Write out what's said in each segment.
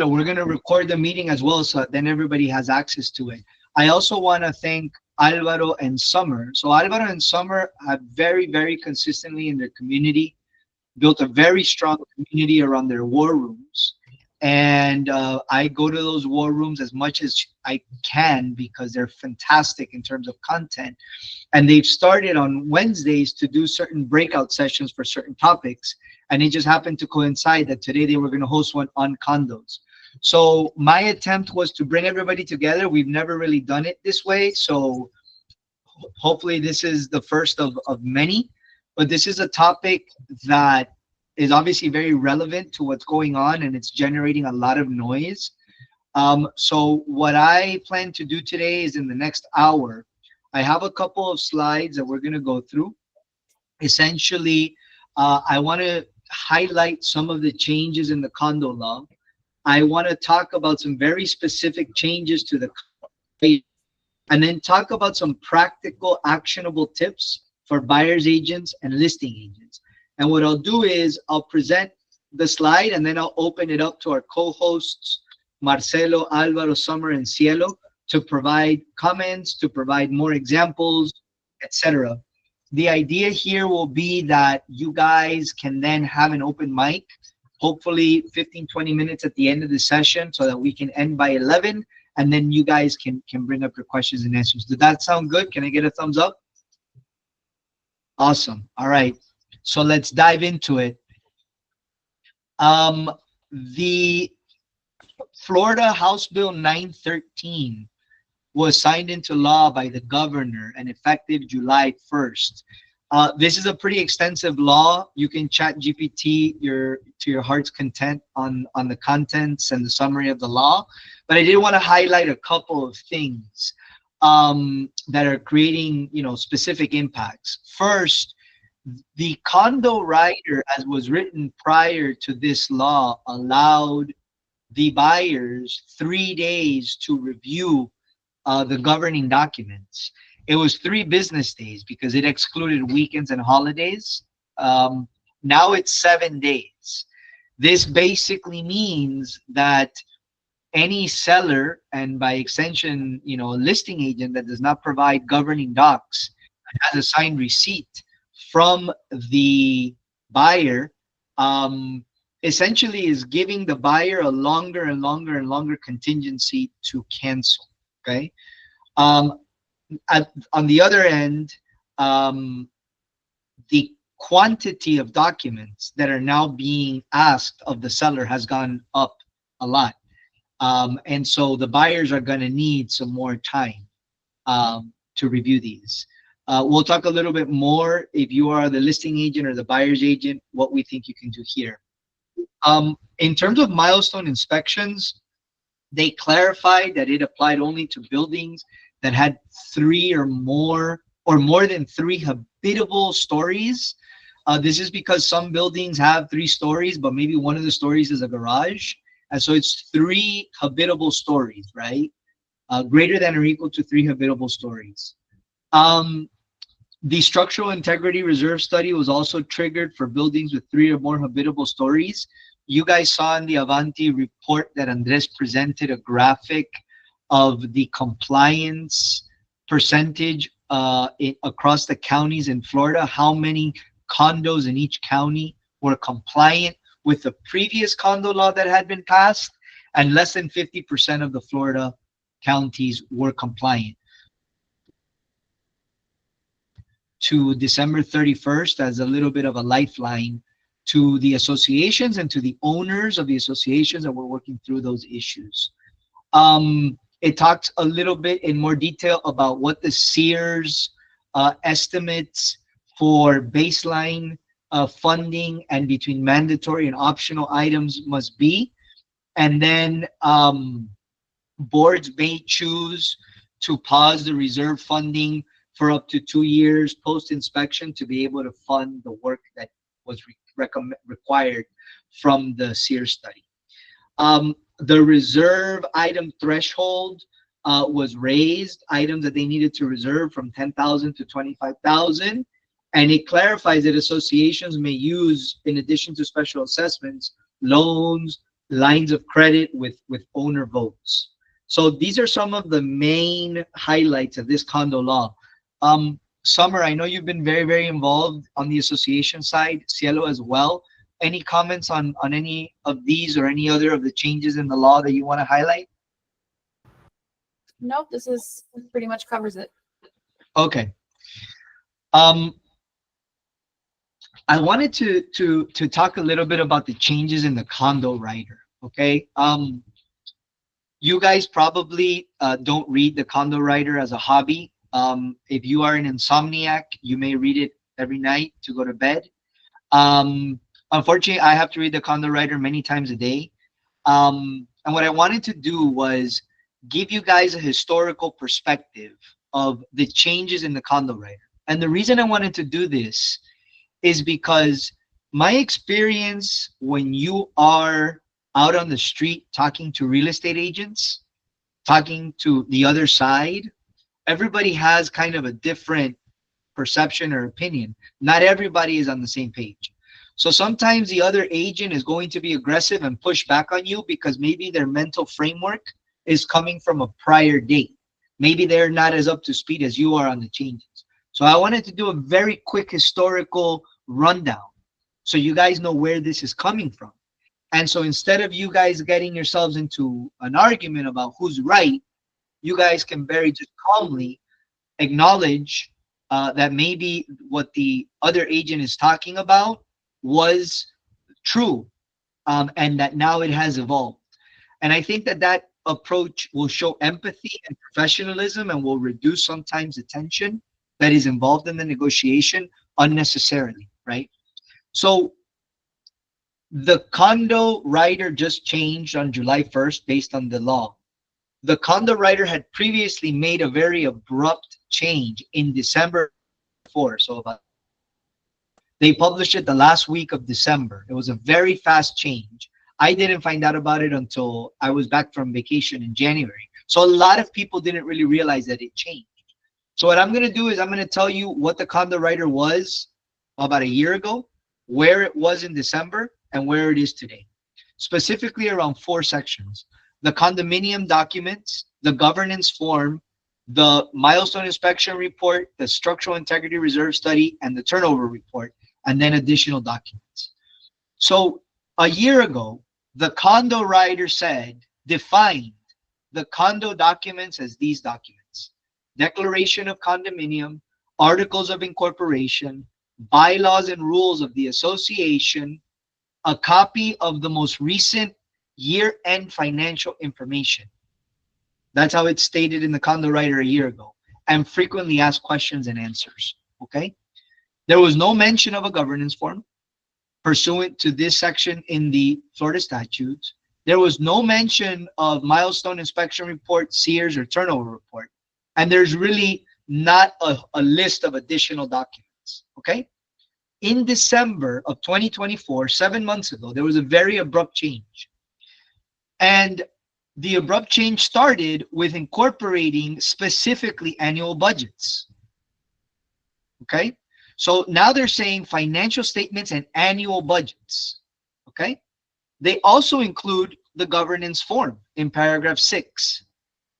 we're going to record the meeting as well, so then everybody has access to it. I also want to thank Alvaro and Summer. So Alvaro and Summer have very consistently in their community built a very strong community around their war rooms. And I go to those war rooms as much as I can because they're fantastic in terms of content. And they've started on Wednesdays to do certain breakout sessions for certain topics. And it just happened to coincide that today they were going to host one on condos. So my attempt was to bring everybody together. We've never really done it this way. So hopefully this is the first of many. But this is a topic that is obviously very relevant to what's going on, and it's generating a lot of noise. So what I plan to do today is in the next hour, I have a couple of slides that we're going to go through. Essentially, I want to highlight some of the changes in the condo law. I want to talk about some very specific changes to the and then talk about some practical, actionable tips for buyer's agents and listing agents. And what I'll do is I'll present the slide and then I'll open it up to our co-hosts, Marcelo, Alvaro, Summer, and Cielo, to provide comments, to provide more examples, etc. The idea here will be that you guys can then have an open mic, hopefully 15-20 minutes at the end of the session so that we can end by 11, and then you guys can bring up your questions and answers. Does that sound good? Can I get a thumbs up? Awesome. All right. So let's dive into it. The Florida House Bill 913 was signed into law by the governor and effective July 1st. This is a pretty extensive law. You can chat GPT to your heart's content on the contents and the summary of the law. But I did want to highlight a couple of things that are creating, specific impacts. First, the condo rider, as was written prior to this law, allowed the buyers 3 days to review the governing documents. It was 3 business days because it excluded weekends and holidays. Now it's 7 days. This basically means that any seller, and by extension, a listing agent that does not provide governing docs, has a signed receipt from the buyer, essentially is giving the buyer a longer and longer contingency to cancel. Okay. On the other end, the quantity of documents that are now being asked of the seller has gone up a lot. And so the buyers are going to need some more time to review these. We'll talk a little bit more, if you are the listing agent or the buyer's agent, what we think you can do here. In terms of milestone inspections, they clarified that it applied only to buildings that had 3 or more than 3 habitable stories. This is because some buildings have 3 stories, but maybe one of the stories is a garage. And so it's 3 habitable stories, right? Greater than or equal to 3 habitable stories. The structural integrity reserve study was also triggered for buildings with 3 or more habitable stories. You guys saw in the Avanti report that Andres presented a graphic of the compliance percentage across the counties in Florida, how many condos in each county were compliant with the previous condo law that had been passed, and less than 50% of the Florida counties were compliant. To December 31st as a little bit of a lifeline to the associations and to the owners of the associations that were working through those issues. It talks a little bit in more detail about what the Sears estimates for baseline funding and between mandatory and optional items must be. And then boards may choose to pause the reserve funding for up to 2 years post-inspection to be able to fund the work that was required from the Sears study. The reserve item threshold was raised, items that they needed to reserve from 10,000 to 25,000. And it clarifies that associations may use, in addition to special assessments, loans, lines of credit with owner votes. So these are some of the main highlights of this condo law. Summer, I know you've been very involved on the association side, Cielo as well. Any comments on any of these or any other of the changes in the law that you want to highlight? Nope, this is pretty much covers it. Okay. Um, I wanted to talk a little bit about the changes in the condo rider. Okay. You guys probably don't read the condo rider as a hobby. If you are an insomniac, you may read it every night to go to bed. Unfortunately, I have to read the condo rider many times a day. And what I wanted to do was give you guys a historical perspective of the changes in the condo rider. And the reason I wanted to do this is because my experience when you are out on the street talking to real estate agents, talking to the other side, everybody has kind of a different perception or opinion. Not everybody is on the same page. So sometimes the other agent is going to be aggressive and push back on you because maybe their mental framework is coming from a prior date. Maybe they're not as up to speed as you are on the changes. So I wanted to do a very quick historical rundown so you guys know where this is coming from. And so instead of you guys getting yourselves into an argument about who's right, you guys can very just calmly acknowledge that maybe what the other agent is talking about was true, and that now it has evolved. And I think that that approach will show empathy and professionalism and will reduce sometimes the tension that is involved in the negotiation unnecessarily, right? So the condo rider just changed on July 1st based on the law. The condo rider had previously made a very abrupt change in December 4, so about they published it the last week of December. It was a very fast change. I didn't find out about it until I was back from vacation in January. So a lot of people didn't really realize that it changed. So what I'm going to do is I'm going to tell you what the condo rider was about a year ago, where it was in December, and where it is today. Specifically around four sections: the condominium documents, the governance form, the milestone inspection report, the structural integrity reserve study, and the turnover report, and then additional documents. So a year ago, the condo rider said, defined the condo documents as these documents: declaration of condominium, articles of incorporation, bylaws and rules of the association, a copy of the most recent year-end financial information. That's how it's stated in the condo rider a year ago, and frequently asked questions and answers. Okay. There was no mention of a governance form pursuant to this section in the Florida statutes. There was no mention of milestone inspection report, Sears, or turnover report. And there's really not a list of additional documents. Okay. In December of 2024, 7 months ago, there was a very abrupt change. And the abrupt change started with incorporating specifically annual budgets. Okay. So now they're saying financial statements and annual budgets. Okay. They also include the governance form in paragraph 6.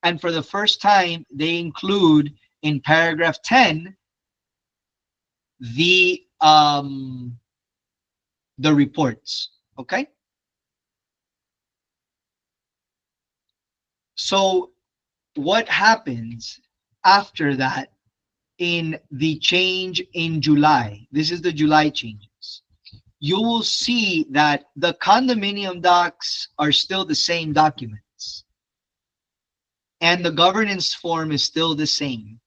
And for the first time, they include in paragraph 10 the reports. Okay. So what happens after that in the change in July? This is the July changes. You will see that the condominium docs are still the same documents, and the governance form is still the same,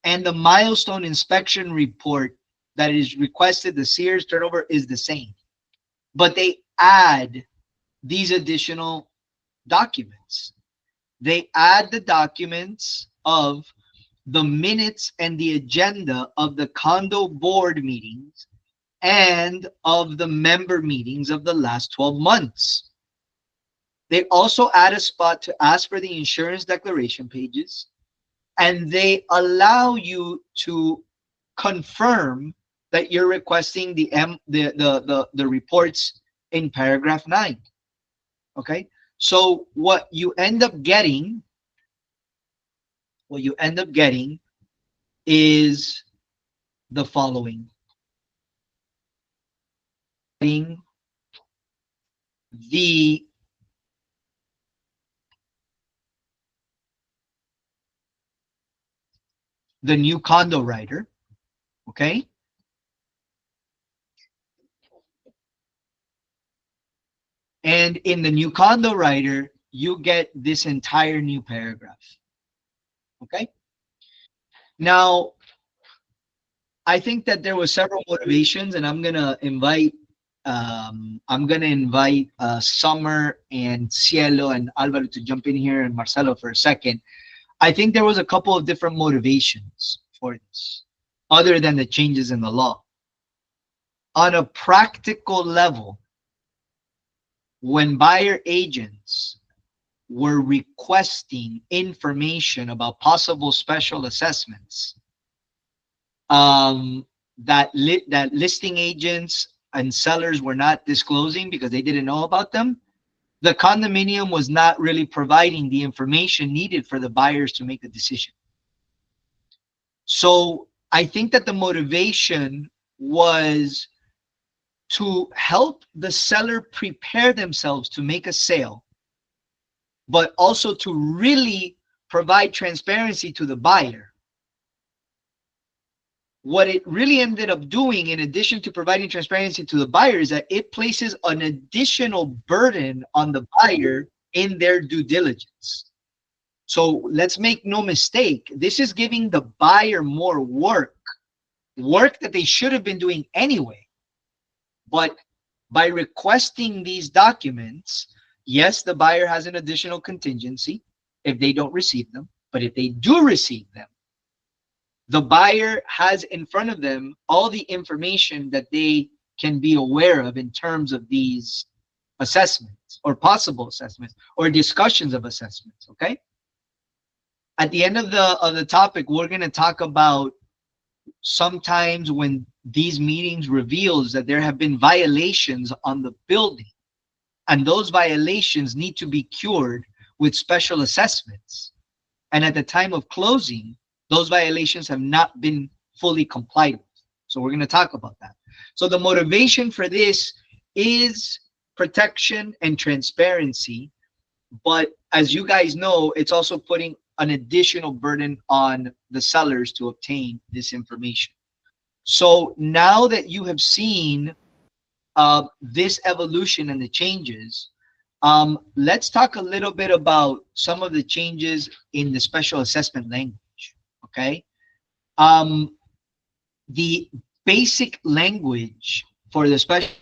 and the milestone inspection report that is requested, the Sears turnover, is the same, but they add these additional documents. They add the documents of the minutes and the agenda of the condo board meetings and of the member meetings of the last 12 months. They also add a spot to ask for the insurance declaration pages, and they allow you to confirm that you're requesting the reports in paragraph 9. Okay. So what you end up getting is the following. Getting the new condo writer. Okay. And in the new condo writer, you get this entire new paragraph. Okay. Now, I think that there was several motivations, and I'm gonna invite Summer and Cielo and Alvaro to jump in here, and Marcelo for a second. I think there was a couple of different motivations for this, other than the changes in the law. On a practical level, when buyer agents were requesting information about possible special assessments, um, that listing agents and sellers were not disclosing because they didn't know about them, the condominium was not really providing the information needed for the buyers to make a decision. So I think that the motivation was to help the seller prepare themselves to make a sale, but also to really provide transparency to the buyer. What it really ended up doing, in addition to providing transparency to the buyer, is that it places an additional burden on the buyer in their due diligence. So let's make no mistake, this is giving the buyer more work that they should have been doing anyway. But by requesting these documents, yes, the buyer has an additional contingency if they don't receive them. But if they do receive them, the buyer has in front of them all the information that they can be aware of in terms of these assessments or possible assessments or discussions of assessments. Okay. At the end of the topic, we're going to talk about sometimes when these meetings reveals that there have been violations on the building, and those violations need to be cured with special assessments. And at the time of closing, those violations have not been fully complied with. So we're going to talk about that. So the motivation for this is protection and transparency. But as you guys know, it's also putting an additional burden on the sellers to obtain this information. So now that you have seen this evolution and the changes, let's talk a little bit about some of the changes in the special assessment language. Okay. Um, the basic language for the special,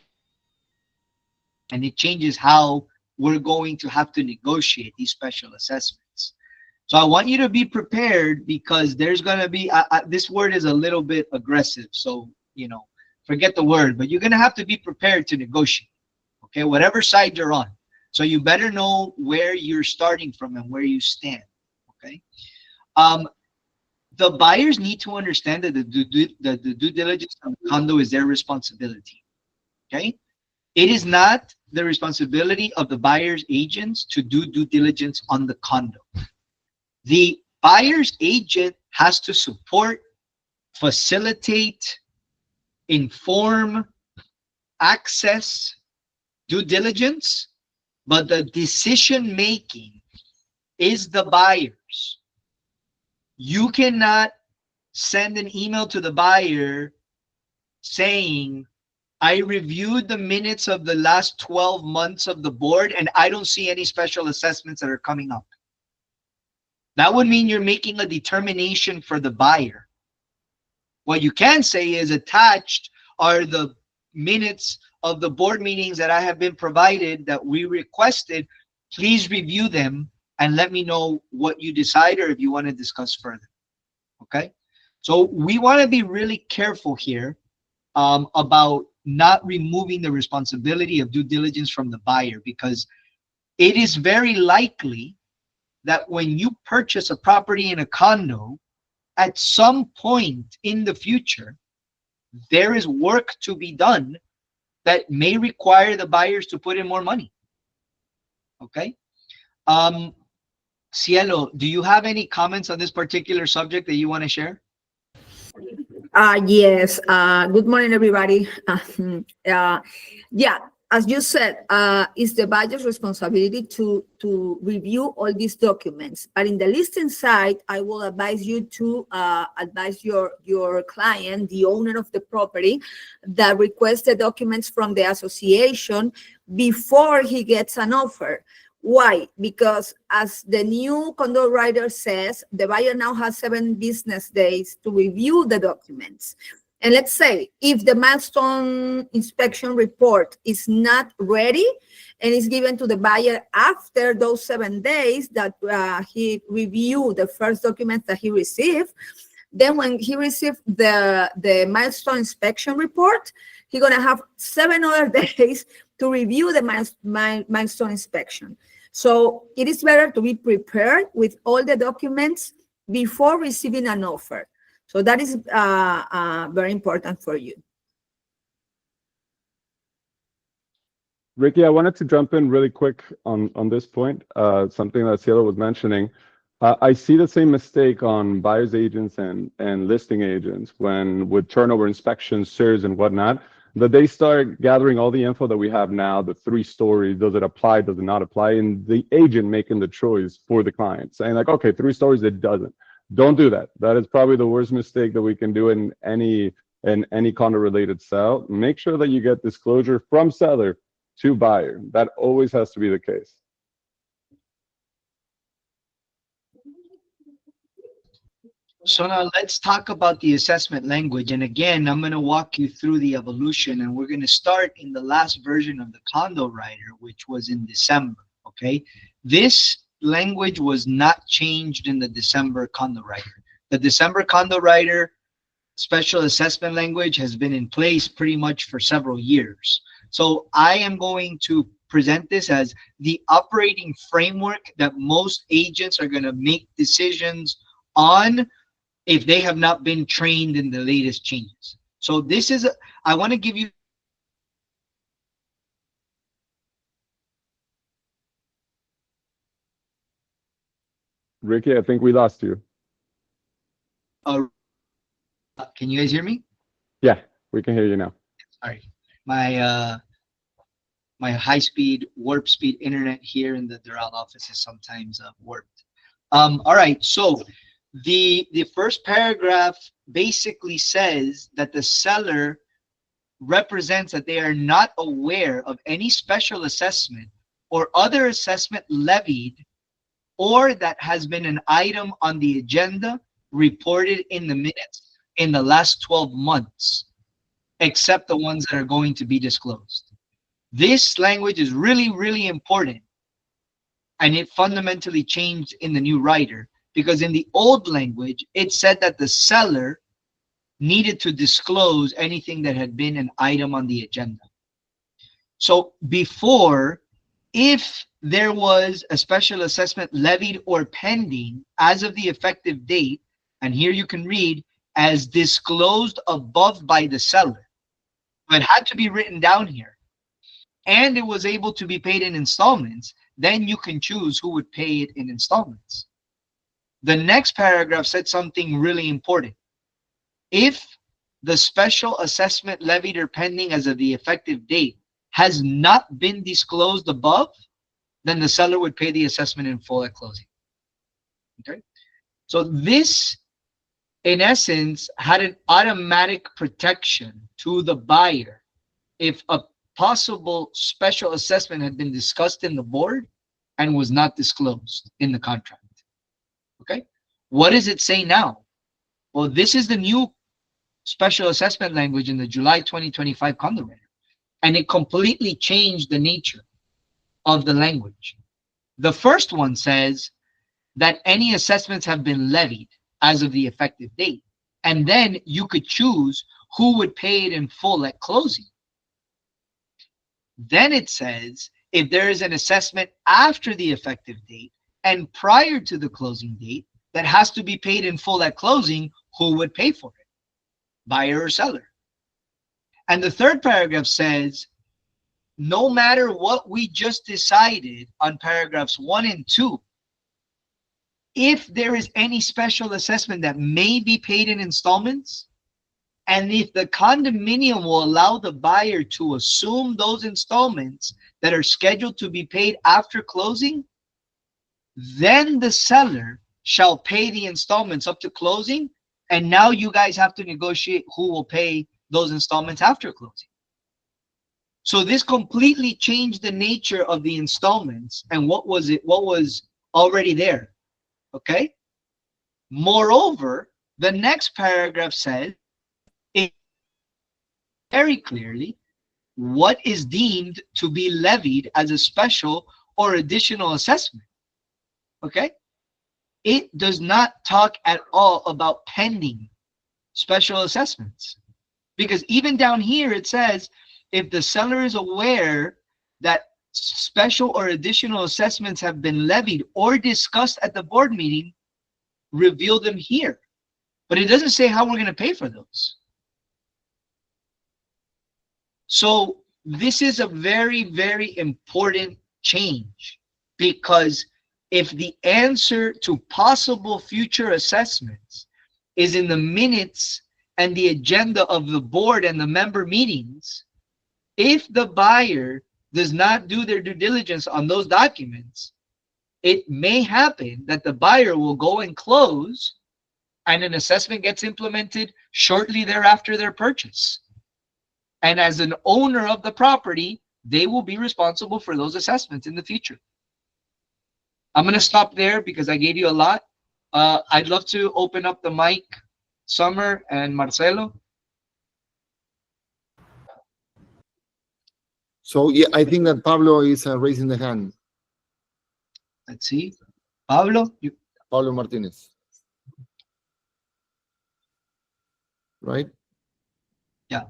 and it changes how we're going to have to negotiate these special assessments. So I want you to be prepared because there's going to be, this word is a little bit aggressive. So, forget the word, but you're going to have to be prepared to negotiate. Okay. Whatever side you're on. So you better know where you're starting from and where you stand. Okay. Um, the buyers need to understand that the due diligence on the condo is their responsibility. Okay. It is not the responsibility of the buyer's agents to do due diligence on the condo. The buyer's agent has to support, facilitate, inform, access due diligence, but the decision making is the buyer's. You cannot send an email to the buyer saying, I reviewed the minutes of the last 12 months of the board and I don't see any special assessments that are coming up. That would mean you're making a determination for the buyer. What you can say is attached are the minutes of the board meetings that I have been provided that we requested. Please review them and let me know what you decide or if you want to discuss further. Okay. So we want to be really careful here about not removing the responsibility of due diligence from the buyer, because it is very likely that when you purchase a property in a condo, at some point in the future, there is work to be done that may require the buyers to put in more money. Okay. Um, Cielo, do you have any comments on this particular subject that you want to share? Yes. Good morning, everybody. Yeah, as you said, it's the buyer's responsibility to review all these documents. But in the listing side, I will advise you to advise your client, the owner of the property, that request the documents from the association before he gets an offer. Why? Because as the new condo writer says, the buyer now has 7 business days to review the documents. And let's say if the milestone inspection report is not ready and is given to the buyer after those 7 days that he reviewed the first documents that he received, then when he received the milestone inspection report, he's going to have 7 other days to review the milestone inspection. So it is better to be prepared with all the documents before receiving an offer. So that is very important for you. Ricky, I wanted to jump in really quick on this point, something that Cielo was mentioning. I see the same mistake on buyer's agents and listing agents when with turnover inspections, SIRS and whatnot, that they start gathering all the info that we have now, the 3 stories, does it apply, does it not apply, and the agent making the choice for the client, saying like, okay, 3 stories, it doesn't. Don't do that. That is probably the worst mistake that we can do in any condo related sale. Make sure that you get disclosure from seller to buyer. That always has to be the case. So now let's talk about the assessment language. And again, I'm going to walk you through the evolution, and we're going to start in the last version of the condo writer, which was in December. Okay. This language was not changed in the December condo writer. The December condo writer special assessment language has been in place pretty much for several years. So I am going to present this as the operating framework that most agents are going to make decisions on if they have not been trained in the latest changes. So this is, I want to give you Ricky, I think we lost you. a, can you guys hear me? Yeah, we can hear you now. Sorry. My high speed, warp speed internet here in the Doral office is sometimes warped. All right, so the first paragraph basically says that the seller represents that they are not aware of any special assessment or other assessment levied or that has been an item on the agenda reported in the minutes in the last 12 months, except the ones that are going to be disclosed. This language is really, really important, and it fundamentally changed in the new writer, because in the old language, it said that the seller needed to disclose anything that had been an item on the agenda. So before, if there was a special assessment levied or pending as of the effective date, and here you can read, as disclosed above by the seller, but it had to be written down here, and it was able to be paid in installments, then you can choose who would pay it in installments. The next paragraph said something really important. If the special assessment levied or pending as of the effective date has not been disclosed above, then the seller would pay the assessment in full at closing. Okay? So this, in essence, had an automatic protection to the buyer if a possible special assessment had been discussed in the board and was not disclosed in the contract. Okay? What does it say now? Well, this is the new special assessment language in the July 2025 condo writer, and it completely changed the nature of the language. The first one says that any assessments have been levied as of the effective date, and then you could choose who would pay it in full at closing. Then it says if there is an assessment after the effective date and prior to the closing date that has to be paid in full at closing, who would pay for it? Buyer or seller? And the third paragraph says no matter what we just decided on paragraphs 1 and 2, if there is any special assessment that may be paid in installments, and if the condominium will allow the buyer to assume those installments that are scheduled to be paid after closing, then the seller shall pay the installments up to closing. And now you guys have to negotiate who will pay those installments after closing. So this completely changed the nature of the installments and what was already there. Okay. Moreover, the next paragraph says it very clearly what is deemed to be levied as a special or additional assessment. Okay. It does not talk at all about pending special assessments, because even down here it says if the seller is aware that special or additional assessments have been levied or discussed at the board meeting, reveal them here. But it doesn't say how we're going to pay for those. So this is a very, very important change, because if the answer to possible future assessments is in the minutes and the agenda of the board and the member meetings, if the buyer does not do their due diligence on those documents, it may happen that the buyer will go and close and an assessment gets implemented shortly thereafter their purchase. And as an owner of the property, they will be responsible for those assessments in the future. I'm going to stop there because I gave you a lot. I'd love to open up the mic, Summer and Marcelo. So yeah, I think that Pablo is raising the hand. Let's see. Pablo, Pablo Martinez. Right? Yeah.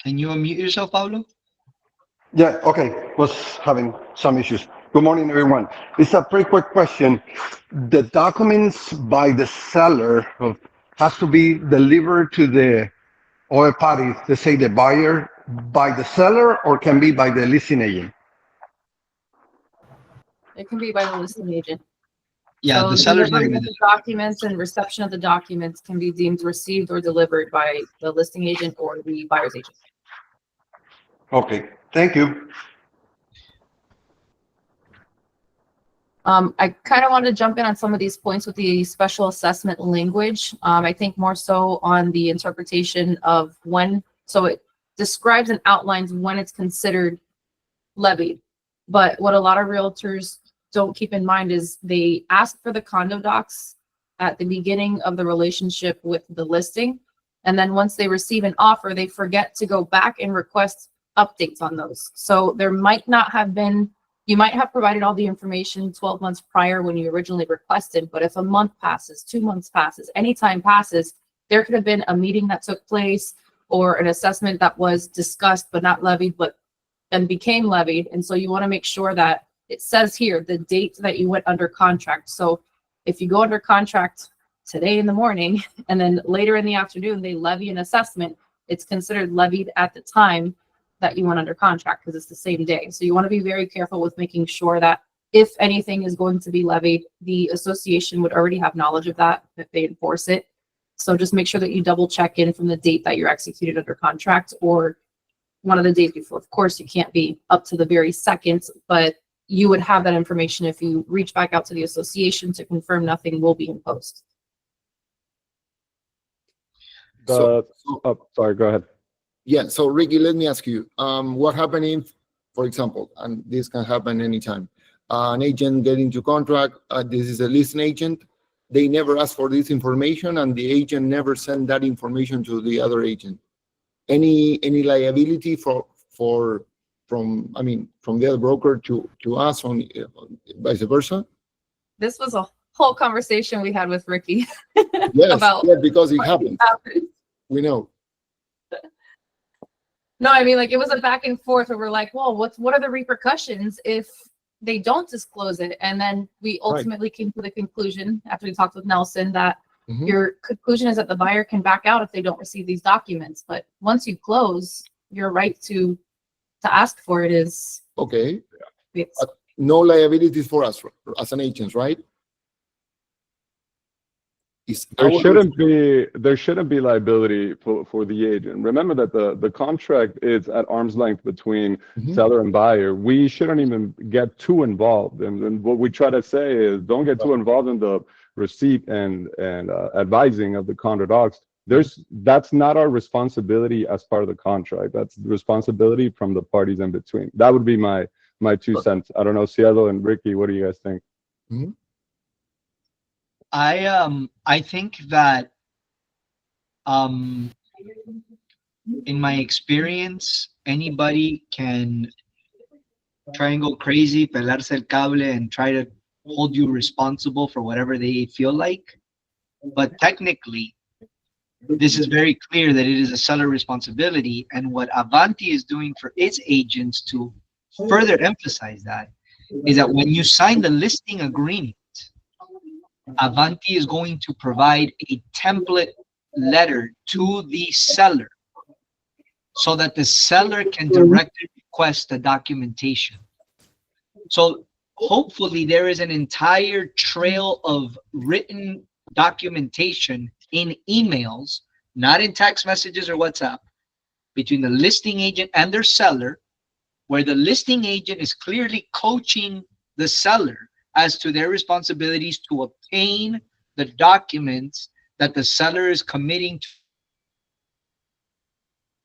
Can you unmute yourself, Pablo? Yeah, okay. Was having some issues. Good morning, everyone. It's a pretty quick question. The documents by the seller has to be delivered to the other party, let's say the buyer, by the seller, or can be by the listing agent? It can be by the listing agent. Yeah, So the seller's not delivery going of to. the documents and reception of the documents can be deemed received or delivered by the listing agent or the buyer's agent. Okay, thank you. I kind of wanted to jump in on some of these points with the special assessment language. I think more so on the interpretation of when, so it describes and outlines when it's considered levied. But what a lot of realtors don't keep in mind is they ask for the condo docs at the beginning of the relationship with the listing. And then once they receive an offer, they forget to go back and request updates on those. So there might not have been, you might have provided all the information 12 months prior when you originally requested, but if a month passes, 2 months passes, any time passes, there could have been a meeting that took place or an assessment that was discussed but not levied, but then became levied. And so you want to make sure that it says here the date that you went under contract. So if you go under contract today in the morning and then later in the afternoon they levy an assessment, it's considered levied at the time that you went under contract because it's the same day. So you want to be very careful with making sure that if anything is going to be levied, the association would already have knowledge of that if they enforce it. So just make sure that you double check in from the date that you're executed under contract or one of the days before. Of course, you can't be up to the very second, but you would have that information if you reach back out to the association to confirm nothing will be imposed. So, Sorry, go ahead. yeah, so Ricky, let me ask you, what happened if, for example, and this can happen anytime, an agent get into contract, this is a listing agent, they never ask for this information and the agent never sent that information to the other agent. Any liability from the other broker to us on vice versa? This was a whole conversation we had with Ricky. Yes, about yeah, because it happens. We know. No, I mean, like, it was a back and forth where we're like, well, what are the repercussions if they don't disclose it? And then we ultimately came to the conclusion after we talked with Nelson that Mhm. Your conclusion is that the buyer can back out if they don't receive these documents. But once you close, your right to ask for it is, Okay, it's, no liabilities for us as an agent, right? It's There our shouldn't be liability for the agent. Remember that the contract is at arm's length between Mhm. seller and buyer. We shouldn't even get too involved. And what we try to say is don't get too involved in the receipt and advising of the condo docs. That's not our responsibility as part of the contract. That's the responsibility from the parties in between. That would be my 2 cents. I don't know, Cielo and Ricky, what do you guys think? Mhm. I think that in my experience, anybody can try and go crazy, pelarse el cable, and try to hold you responsible for whatever they feel like. But technically, this is very clear that it is a seller responsibility. And what Avanti is doing for its agents to further emphasize that is that when you sign the listing agreement, Avanti is going to provide a template letter to the seller so that the seller can directly request the documentation. So hopefully there is an entire trail of written documentation in emails, not in text messages or WhatsApp, between the listing agent and their seller, where the listing agent is clearly coaching the seller as to their responsibilities to obtain the documents that the seller is committing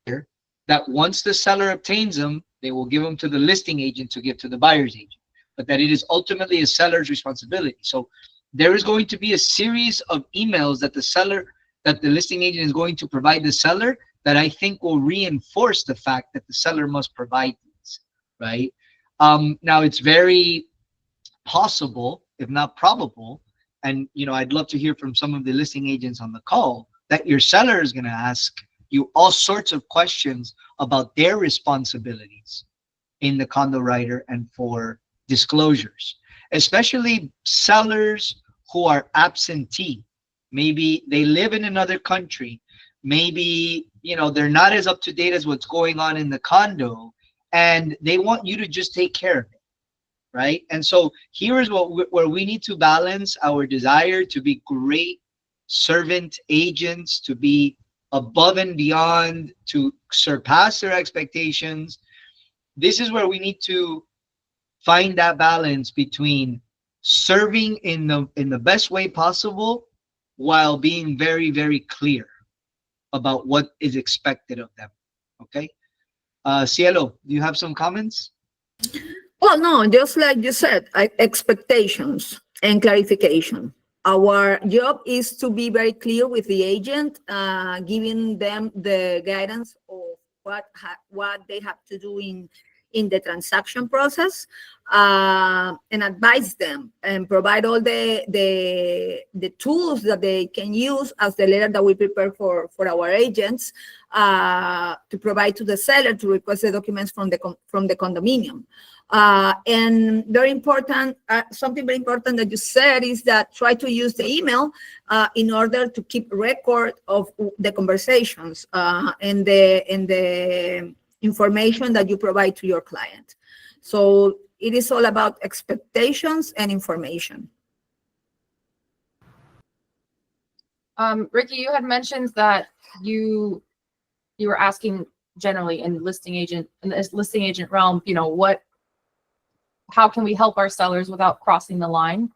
to. That once the seller obtains them, they will give them to the listing agent to give to the buyer's agent, but that it is ultimately a seller's responsibility. So there is going to be a series of emails that the listing agent is going to provide the seller that I think will reinforce the fact that the seller must provide these, right? Now it's very possible, if not probable, and I'd love to hear from some of the listing agents on the call, that your seller is going to ask you all sorts of questions about their responsibilities in the condo writer and for disclosures, especially sellers who are absentee. Maybe they live in another country. Maybe, they're not as up to date as what's going on in the condo, and they want you to just take care of it, right? And so here is where we need to balance our desire to be great servant agents, to be above and beyond, to surpass their expectations. This is where we need to find that balance between serving in the best way possible while being very, very clear about what is expected of them. Okay. Cielo, do you have some comments? Well, no, just like you said, expectations and clarification. Our job is to be very clear with the agent, giving them the guidance of what they have to do in the transaction process, and advise them and provide all the tools that they can use as the letter that we prepare for our agents, to provide to the seller to request the documents from the condominium. And very important, something very important that you said is that try to use the email in order to keep record of the conversations and the information that you provide to your client. So it is all about expectations and information. Ricky, you had mentioned that you were asking generally in the listing agent realm, how can we help our sellers without crossing the line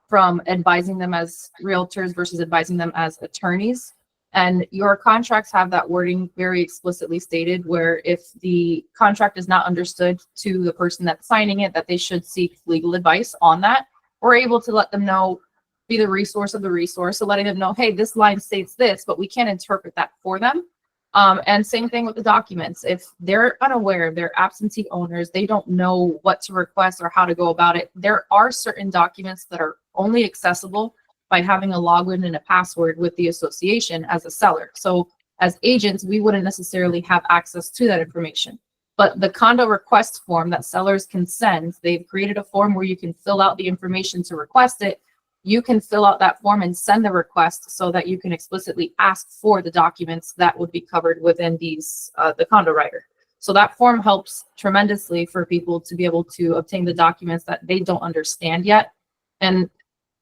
from advising them as realtors versus advising them as attorneys? And your contracts have that wording very explicitly stated, where if the contract is not understood to the person that's signing it, that they should seek legal advice on that. We're able to let them know, be the resource of the resource, so letting them know, hey, this line states this, but we can't interpret that for them. And same thing with the documents. If they're unaware, they're absentee owners, they don't know what to request or how to go about it. There are certain documents that are only accessible by having a login and a password with the association as a seller. So as agents, we wouldn't necessarily have access to that information. But the condo request form that sellers can send, they've created a form where you can fill out the information to request it. you can fill out that form and send the request so that you can explicitly ask for the documents that would be covered within these, the condo rider. So that form helps tremendously for people to be able to obtain the documents that they don't understand yet. And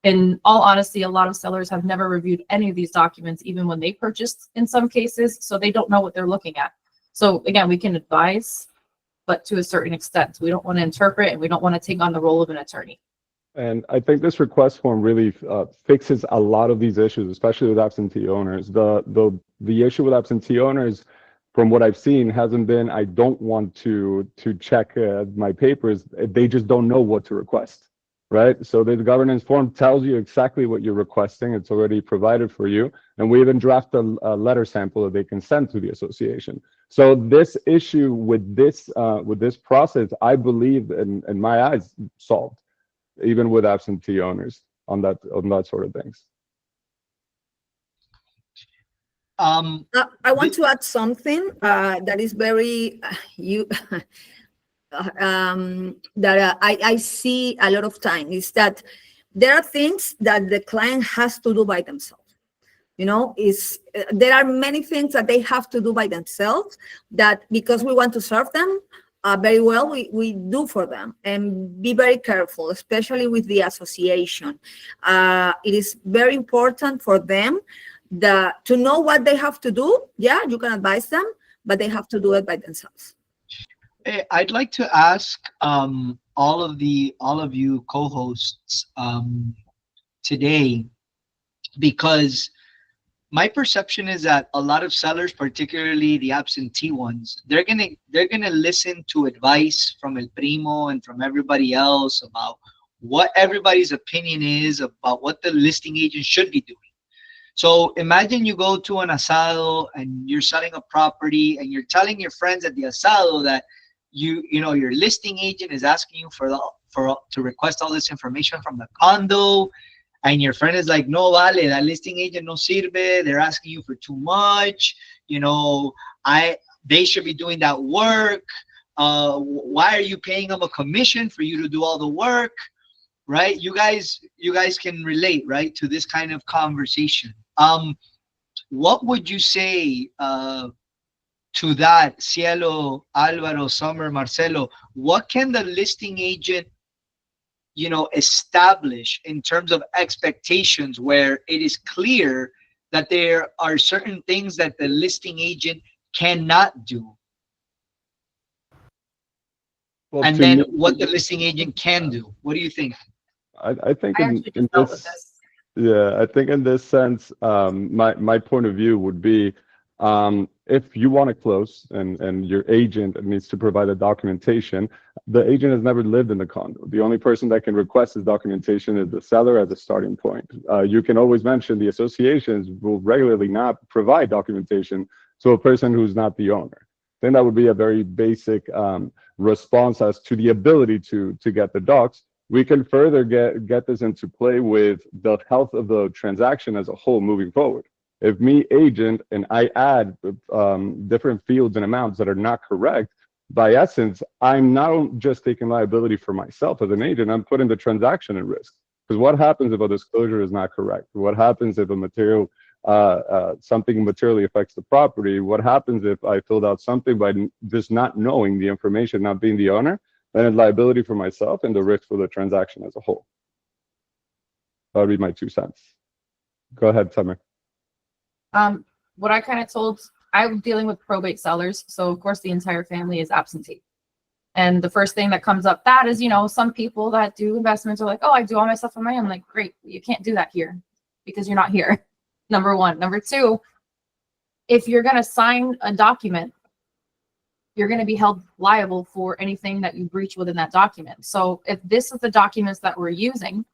in all honesty, a lot of sellers have never reviewed any of these documents, even when they purchased in some cases, so they don't know what they're looking at. So again, we can advise, but to a certain extent. We don't want to interpret, and we don't want to take on the role of an attorney. And I think this request form really fixes a lot of these issues, especially with absentee owners. The issue with absentee owners, from what I've seen, hasn't been I don't want to check my papers. They just don't know what to request, right? So the governance form tells you exactly what you're requesting. It's already provided for you, and we even draft a letter sample that they can send to the association. So this issue with this process, I believe, in my eyes, solved, even with absentee owners on that sort of things. I want to add something that is very that I see a lot of time, is that there are things that the client has to do by themselves. You know, there are many things that they have to do by themselves that, because we want to serve them very well, we do for them. And be very careful, especially with the association. It is very important for them to know what they have to do. Yeah, you can advise them, but they have to do it by themselves. Hey, I'd like to ask all of you co-hosts today, because my perception is that a lot of sellers, particularly the absentee ones, they're gonna listen to advice from El Primo and from everybody else about what everybody's opinion is about what the listing agent should be doing. So imagine you go to an asado and you're selling a property, and you're telling your friends at the asado that you know your listing agent is asking you to request all this information from the condo. And your friend is like, no, vale, that listing agent no sirve. They're asking you for too much. You know, they should be doing that work. Why are you paying them a commission for you to do all the work? Right? You guys can relate, right, to this kind of conversation. What would you say to that, Cielo, Alvaro, Summer, Marcelo? What can the listing agent establish in terms of expectations, where it is clear that there are certain things that the listing agent cannot do? Well, and then what the listing agent can do? What do you think? I think I in actually just dealt with this, this. yeah, I think in this sense, my point of view would be, if you want to close and your agent needs to provide a documentation, the agent has never lived in the condo. The only person that can request this documentation is the seller as a starting point. You can always mention the associations will regularly not provide documentation to a person who's not the owner. Then that would be a very basic response as to the ability to get the docs. We can further get this into play with the health of the transaction as a whole moving forward. If me, agent, and I add different fields and amounts that are not correct, by essence, I'm not just taking liability for myself as an agent, I'm putting the transaction at risk. Because what happens if a disclosure is not correct? What happens if something materially affects the property? What happens if I filled out something by just not knowing the information, not being the owner? Then it's liability for myself and the risk for the transaction as a whole. That would be my 2 cents. Go ahead, Summer. What I kind of told, I'm dealing with probate sellers, so of course the entire family is absentee. And the first thing that comes up that is, some people that do investments are like, oh, I do all my stuff on my own. I'm like, great, you can't do that here because you're not here. Number one. Number two, if you're going to sign a document, you're going to be held liable for anything that you breach within that document. So if this is the documents that we're using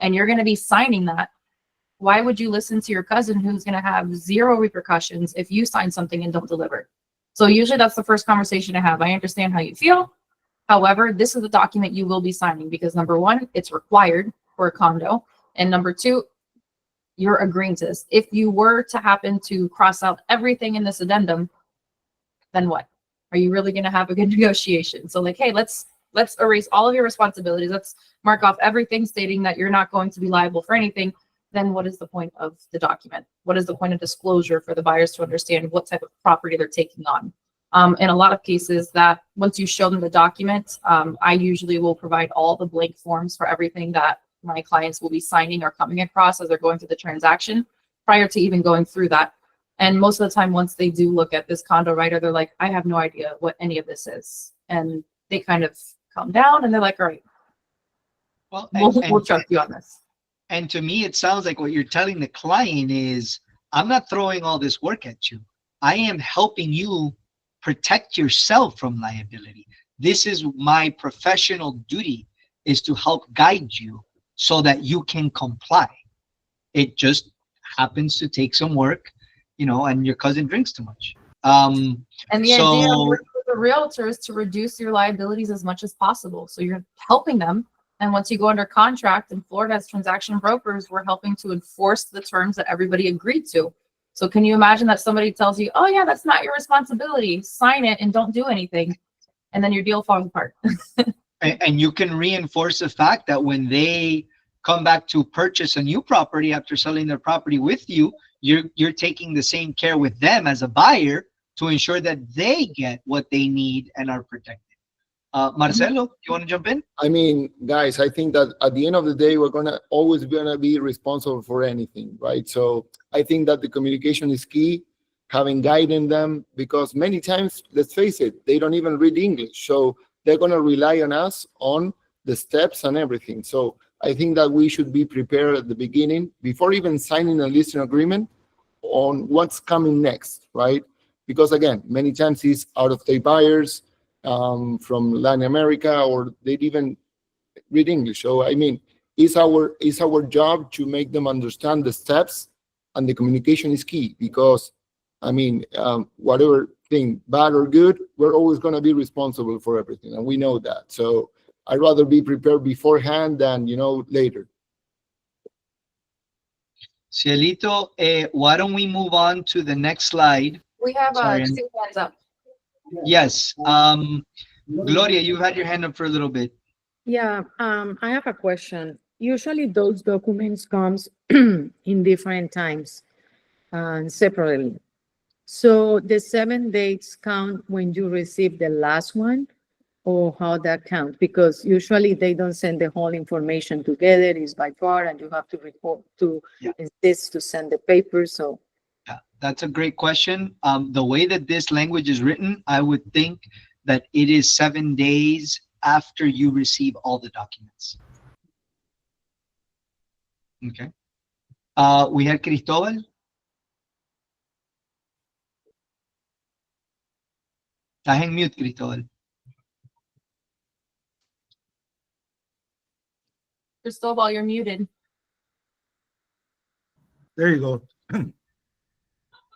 and you're going to be signing that, why would you listen to your cousin who's going to have zero repercussions if you sign something and don't deliver? So usually that's the first conversation I have. I understand how you feel. However, this is the document you will be signing because number one, it's required for a condo. And number two, you're agreeing to this. If you were to happen to cross out everything in this addendum, then what? Are you really going to have a good negotiation? So like, hey, let's let's erase all of your responsibilities. Let's mark off everything stating that you're not going to be liable for anything. Then what is the point of the document? What is the point of disclosure for the buyers to understand what type of property they're taking on? In a lot of cases, that once you show them the document, I usually will provide all the blank forms for everything that my clients will be signing or coming across as they're going through the transaction prior to even going through that. And most of the time, once they do look at this condo writer, they're like, I have no idea what any of this is. And they kind of calm down and they're like, all right, Well, we'll trust you on this. and to me, it sounds like what you're telling the client is, I'm not throwing all this work at you. I am helping you protect yourself from liability. This is my professional duty, is to help guide you so that you can comply. It just happens to take some work, and your cousin drinks too much. And the idea of So working with a realtor is to reduce your liabilities as much as possible. So you're helping them. And once you go under contract, in Florida as transaction brokers, we're helping to enforce the terms that everybody agreed to. So can you imagine that somebody tells you, oh yeah, that's not your responsibility, sign it and don't do anything. And then your deal falls apart. and you can reinforce the fact that when they come back to purchase a new property after selling their property with you, you're taking the same care with them as a buyer to ensure that they get what they need and are protected. Marcelo, you want to jump in? I mean, guys, I think that at the end of the day, we're always gonna be responsible for anything, right? So I think that the communication is key, having guiding them, because many times, let's face it, they don't even read English. So they're gonna rely on us on the steps and everything. So I think that we should be prepared at the beginning, before even signing a listing agreement, on what's coming next, right? Because again, many times it's out-of-state buyers, from Latin America, or they'd even read English. So I mean, it's our job to make them understand the steps, and the communication is key, because I mean, whatever thing, bad or good, we're always going to be responsible for everything, and we know that. So I'd rather be prepared beforehand than later. Cielito, why don't we move on to the next slide? We have Sorry, two hands up. Yes. Gloria, you had your hand up for a little bit. Yeah, I have a question. Usually those documents comes in different times and separately. So the 7 dates count when you receive the last one, or how that counts? Because usually they don't send the whole information together, it's by part, and you have to report to insist to send the papers. So Yeah, that's a great question. The way that this language is written, I would think that it is 7 days after you receive all the documents. Okay. We had Cristobal. Estás en mute, Cristobal. Cristobal, you're muted. There you go.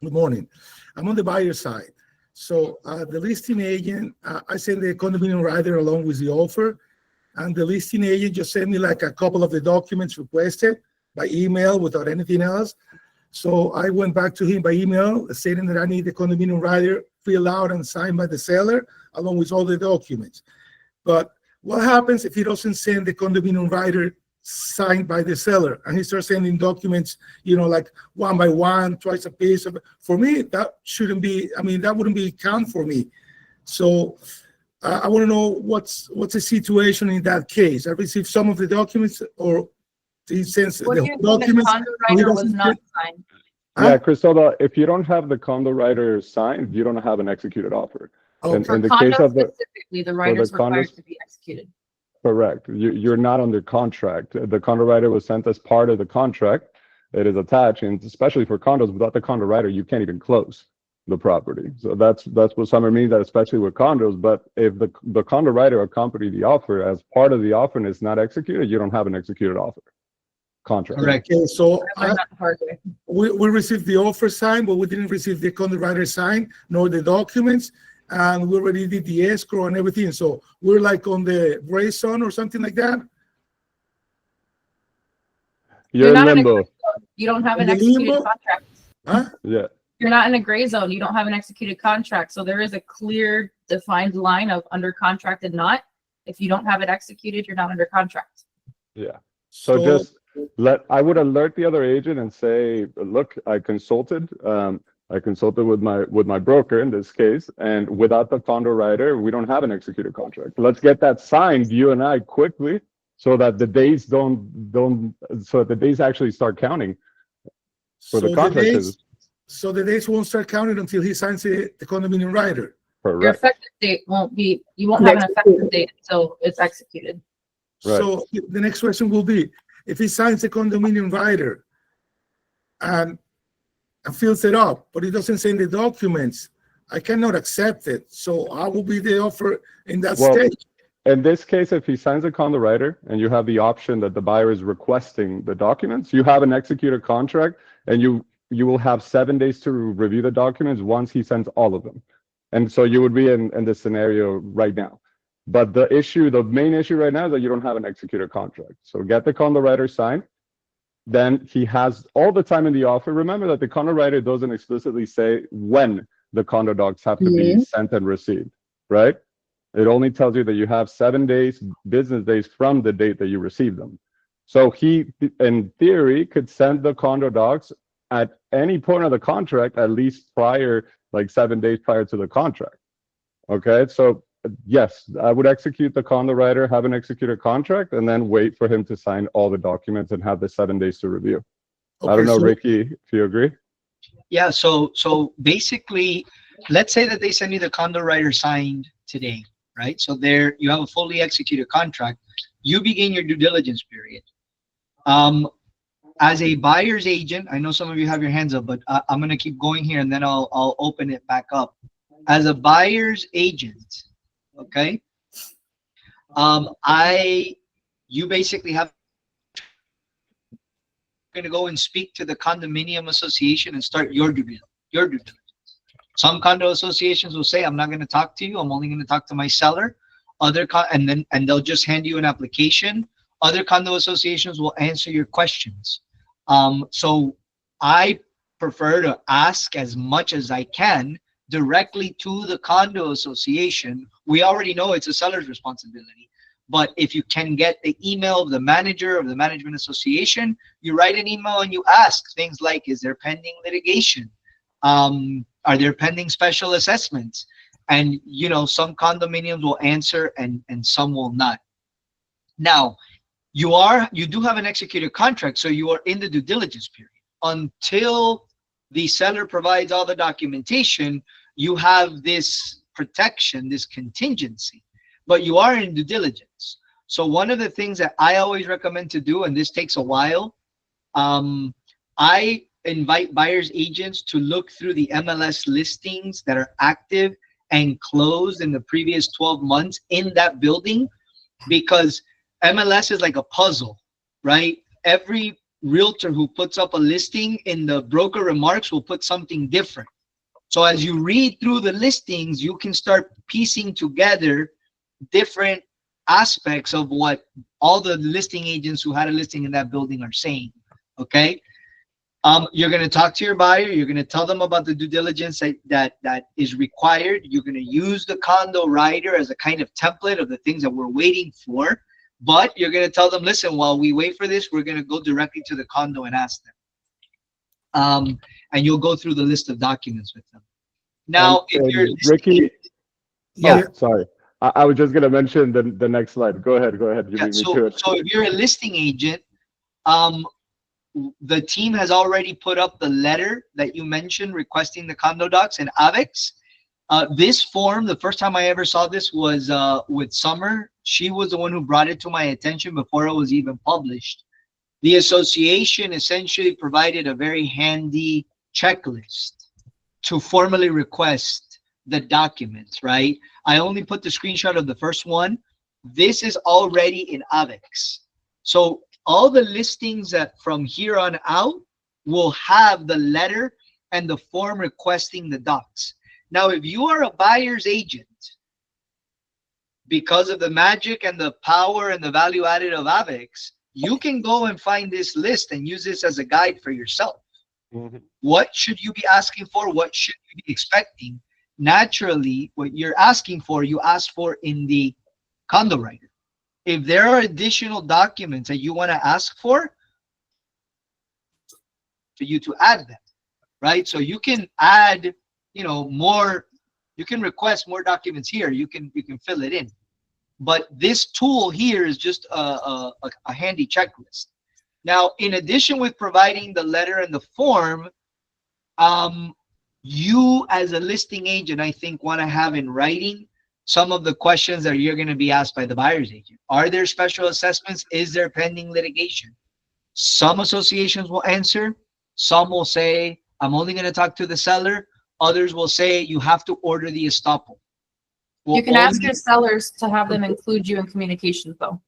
Good morning. I'm on the buyer side. So the listing agent, I send the condominium rider along with the offer, and the listing agent just sent me like a couple of the documents requested by email without anything else. So I went back to him by email stating that I need the condominium rider filled out and signed by the seller along with all the documents. But what happens if he doesn't send the condominium rider signed by the seller, and he starts sending documents, like one by one, twice a piece? For me, that shouldn't be, that wouldn't be count for me. So I want to know what's the situation in that case. I received some of the documents, or he sends What do the you mean the documents. condo writer was not signed? Yeah, Cristobal, if you don't have the condo writer signed, you don't have an executed offer. Okay. For In the case condo of the, specifically, the writer is required condos- to be executed. correct, you're not under contract. The condo writer was sent as part of the contract. It is attached, and especially for condos, without the condo writer, you can't even close the property. So that's what Summer means, that especially with condos. But if the condo writer accompanied the offer as part of the offer and it's not executed, you don't have an executed offer contract. Correct. Okay, so I learned that the hard way. we received the offer signed, but we didn't receive the condo writer signed, nor the documents, and we already did the escrow and everything. So we're like on the gray zone or something like that. You're in not in a limbo. gray zone. You don't have an In the executed limbo? contract. Huh? Yeah. You're not in a gray zone. You don't have an executed contract. So there is a clear defined line of under contract and not. If you don't have it executed, you're not under contract. Yeah. So just I would alert the other agent and say, look, I consulted with my broker in this case, and without the condo writer, we don't have an executed contract. Let's get that signed, you and I, quickly, so that the days so that the days actually start counting for the contract. So the days won't start counting until he signs the condominium rider. Your Correct. effective date you won't have an effective date until it's executed. Right. So the next question will be, if he signs the condominium rider and fills it up, but he doesn't send the documents, I cannot accept it. So I will be the offer in that stage. In this case, if he signs a condo writer and you have the option that the buyer is requesting the documents, you have an executed contract, and you will have 7 days to review the documents once he sends all of them. And so you would be in this scenario right now. But the main issue right now is that you don't have an executed contract. So get the condo writer signed. Then he has all the time in the offer. Remember that the condo writer doesn't explicitly say when the condo docs have to be sent and received, right? It only tells you that you have 7 days, business days from the date that you receive them. So he, in theory, could send the condo docs at any point of the contract, at least prior, like 7 days prior to the contract. Okay, so yes, I would execute the condo writer, have an executed contract, and then wait for him to sign all the documents and have the 7 days to review. Okay, I don't know, so- Ricky, if you agree. Yeah, so basically, let's say that they send you the condo writer signed today, right? So there you have a fully executed contract. You begin your due diligence period. As a buyer's agent, I know some of you have your hands up, but I'm going to keep going here and then I'll open it back up. As a buyer's agent, okay, you basically have going to go and speak to the condominium association and start your due diligence. Some condo associations will say, I'm not going to talk to you. I'm only going to talk to my seller. And they'll just hand you an application. Other condo associations will answer your questions. So I prefer to ask as much as I can directly to the condo association. We already know it's a seller's responsibility. But if you can get the email of the manager of the management association, you write an email and you ask things like, is there pending litigation? Are there pending special assessments? And, you know, some condominiums will answer and some will not. Now, you do have an executed contract, so you are in the due diligence period. Until the seller provides all the documentation, you have this protection, this contingency, but you are in due diligence. So one of the things that I always recommend to do, and this takes a while, I invite buyer's agents to look through the MLS listings that are active and closed in the previous 12 months in that building, because MLS is like a puzzle, right? Every realtor who puts up a listing in the broker remarks will put something different. So as you read through the listings, you can start piecing together different aspects of what all the listing agents who had a listing in that building are saying, okay? You're going to talk to your buyer. You're going to tell them about the due diligence that is required. You're going to use the condo writer as a kind of template of the things that we're waiting for. But you're going to tell them, listen, while we wait for this, we're going to go directly to the condo and ask them. And you'll go through the list of documents with them. Now, if you're Ricky, yeah. oh, sorry. I was just going to mention the next slide. Go ahead. You Yeah, beat me to it. so if you're a listing agent, the team has already put up the letter that you mentioned requesting the condo docs in AVEX. This form, the first time I ever saw this was with Summer. She was the one who brought it to my attention before it was even published. The association essentially provided a very handy checklist to formally request the documents, right? I only put the screenshot of the first one. This is already in AVEX. So all the listings that from here on out will have the letter and the form requesting the docs. Now, if you are a buyer's agent, because of the magic and the power and the value added of AVEX, you can go and find this list and use this as a guide for yourself. Mm-hmm. What should you be asking for? What should you be expecting? Naturally, what you're asking for, you ask for in the condo writer. If there are additional documents that you want to ask for you to add them, right? So you can add, more, you can request more documents here. You can fill it in. But this tool here is just a handy checklist. Now, in addition with providing the letter and the form, you as a listing agent, I think, want to have in writing some of the questions that you're going to be asked by the buyer's agent. Are there special assessments? Is there pending litigation? Some associations will answer. Some will say, I'm only going to talk to the seller. Others will say, you have to order the estoppel. You can ask your sellers to have them include you in communications, though.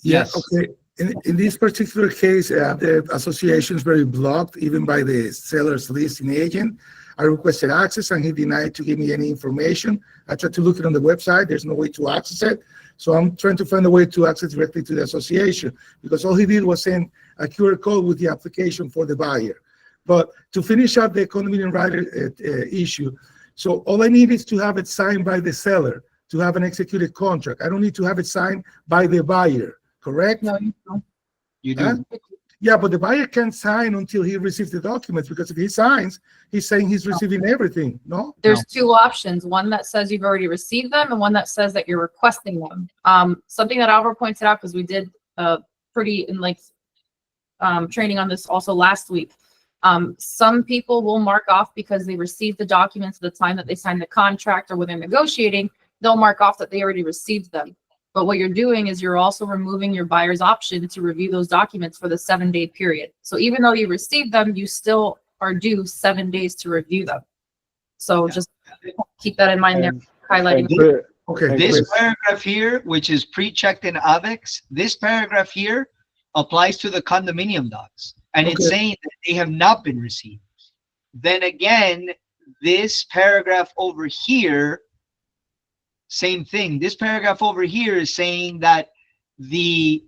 Yes. Okay. In this particular case, the association is very blocked, even by the seller's listing agent. I requested access and he denied to give me any information. I tried to look it on the website. There's no way to access it. So I'm trying to find a way to access directly to the association, because all he did was send a QR code with the application for the buyer. But to finish up the condominium rider issue, so all I need is to have it signed by the seller to have an executed contract. I don't need to have it signed by the buyer, correct? No, you don't. You do. Huh? Yeah, but the buyer can't sign until he receives the documents, because if he signs, he's saying he's receiving everything, no? There's two options, one that says you've already received them and one that says that you're requesting them. Something that Alvaro pointed out, because we did pretty in-length training on this also last week. Some people will mark off because they received the documents at the time that they signed the contract, or when they're negotiating, they'll mark off that they already received them. But what you're doing is you're also removing your buyer's option to review those documents for the 7-day period. So even though you received them, you still are due 7 days to review them. So just keep that in mind there, highlighting. Okay. This paragraph here, which is pre-checked in AVEX, this paragraph here applies to the condominium docs. And it's saying that they have not been received. Then again, this paragraph over here, same thing. This paragraph over here is saying that the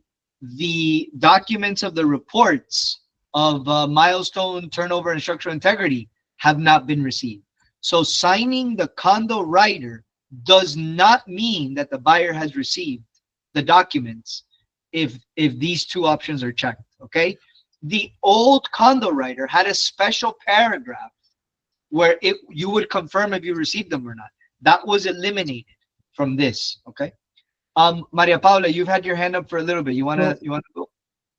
documents of the reports of milestone, turnover, and structural integrity have not been received. So signing the condo rider does not mean that the buyer has received the documents if these two options are checked, okay? The old condo rider had a special paragraph where you would confirm if you received them or not. That was eliminated from this, okay? Maria Paula, you've had your hand up for a little bit. You wanna go?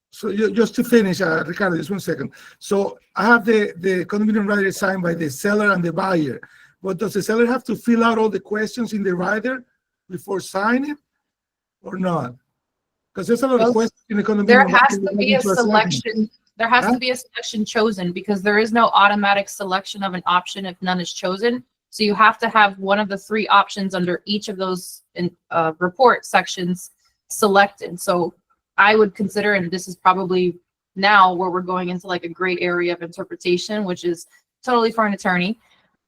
So just to finish, Ricardo, just 1 second. So I have the condominium rider signed by the seller and the buyer. But does the seller have to fill out all the questions in the rider before signing or not? Because there's a lot of questions in the condominium. There has to be a selection. There has to be a selection chosen, because there is no automatic selection of an option if none is chosen. So you have to have one of the 3 options under each of those report sections selected. So I would consider, and this is probably now where we're going into like a gray area of interpretation, which is totally for an attorney.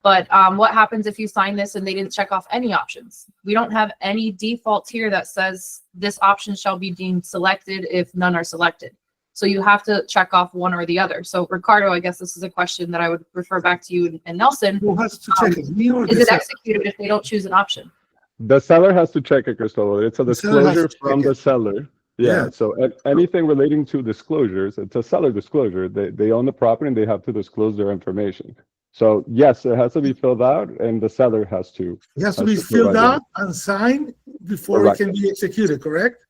But what happens if you sign this and they didn't check off any options? We don't have any default here that says this option shall be deemed selected if none are selected. So you have to check off one or the other. So Ricardo, I guess this is a question that I would refer back to you and Nelson. Who has to check it? Me or Is the it seller? executed if they don't choose an option? The seller has to check it, Cristobal. It's a The seller has disclosure to check from it. the seller. Yeah. So anything relating to disclosures, it's a seller disclosure. They own the property and they have to disclose their information. So yes, it has to be filled out, and the seller has to. It has to be filled out and signed before Correct. it can be executed, correct?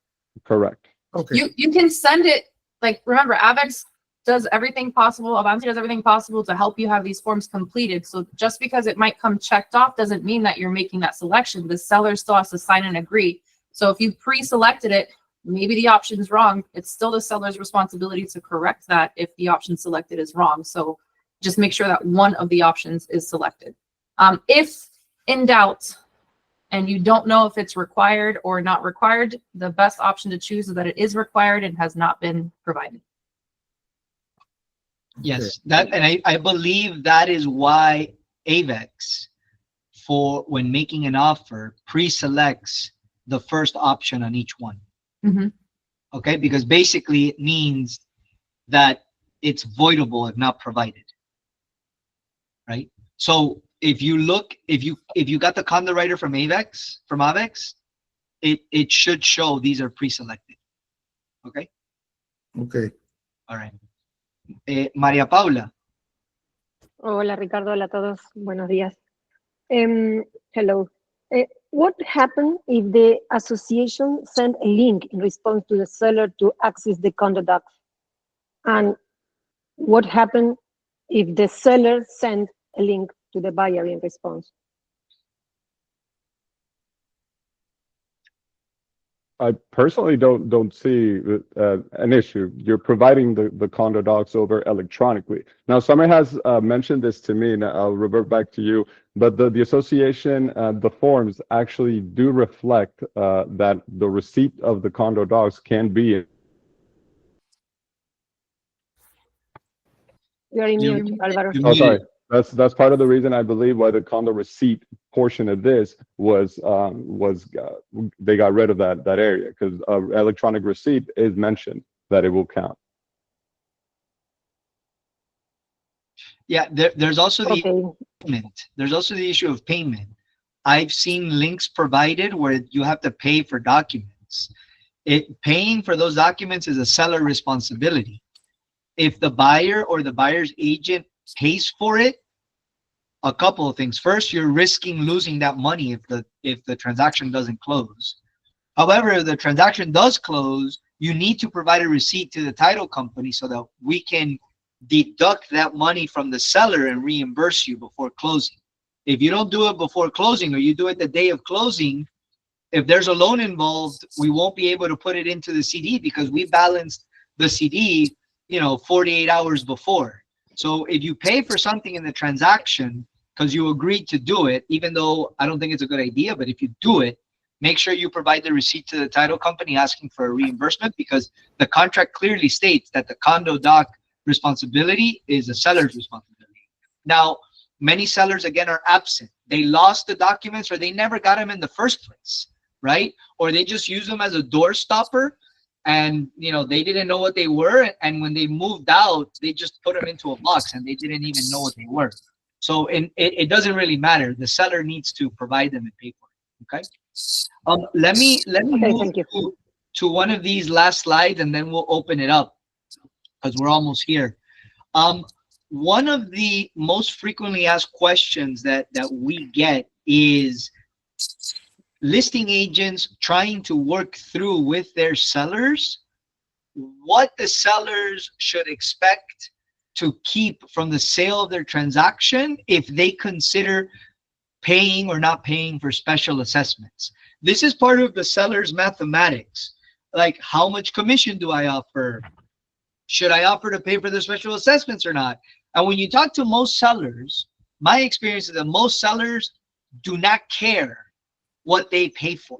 Correct. Okay. You can send it, like, remember, AVEX does everything possible, Avanti does everything possible to help you have these forms completed. So just because it might come checked off doesn't mean that you're making that selection. The seller still has to sign and agree. So if you pre-selected it, maybe the option's wrong. It's still the seller's responsibility to correct that if the option selected is wrong. So just make sure that one of the options is selected. If in doubt and you don't know if it's required or not required, the best option to choose is that it is required and has not been provided. Yes, and I believe that is why AVEX, for when making an offer, pre-selects the first option on each one. Mhm. Okay, because basically it means that it's voidable if not provided. Right? So if you look, if you got the condo writer from AVEX, it should show these are pre-selected. Okay. Okay. All right. María Paula. Hola Ricardo, hola a todos, buenos días. Hello. What happened if the association sent a link in response to the seller to access the condo docs? And what happened if the seller sent a link to the buyer in response? I personally don't see an issue. You're providing the condo docs over electronically. Now, somebody has mentioned this to me, and I'll revert back to you. But the association, the forms actually do reflect that the receipt of the condo docs can be. You are in mute, Alvaro. You're Oh, sorry. muted. That's part of the reason I believe why the condo receipt portion of this was they got rid of that area, because electronic receipt is mentioned that it will count. Yeah, there's also the Okay. payment. There's also the issue of payment. I've seen links provided where you have to pay for documents. Paying for those documents is a seller responsibility. If the buyer or the buyer's agent pays for it, a couple of things. First, you're risking losing that money if the transaction doesn't close. However, if the transaction does close, you need to provide a receipt to the title company so that we can deduct that money from the seller and reimburse you before closing. If you don't do it before closing, or you do it the day of closing, if there's a loan involved, we won't be able to put it into the CD because we balanced the CD, 48 hours before. So if you pay for something in the transaction because you agreed to do it, even though I don't think it's a good idea, but if you do it, make sure you provide the receipt to the title company asking for a reimbursement, because the contract clearly states that the condo doc responsibility is the seller's responsibility. Now, many sellers, again, are absent. They lost the documents, or they never got them in the first place, right? Or they just use them as a door stopper, and they didn't know what they were, and when they moved out, they just put them into a box and they didn't even know what they were. So it doesn't really matter. The seller needs to provide them and pay for it. Okay. Let me Okay, move thank you. to one of these last slides, and then we'll open it up because we're almost here. One of the most frequently asked questions that we get is listing agents trying to work through with their sellers what the sellers should expect to keep from the sale of their transaction if they consider paying or not paying for special assessments. This is part of the seller's mathematics. Like, how much commission do I offer? Should I offer to pay for the special assessments or not? And when you talk to most sellers, my experience is that most sellers do not care what they pay for.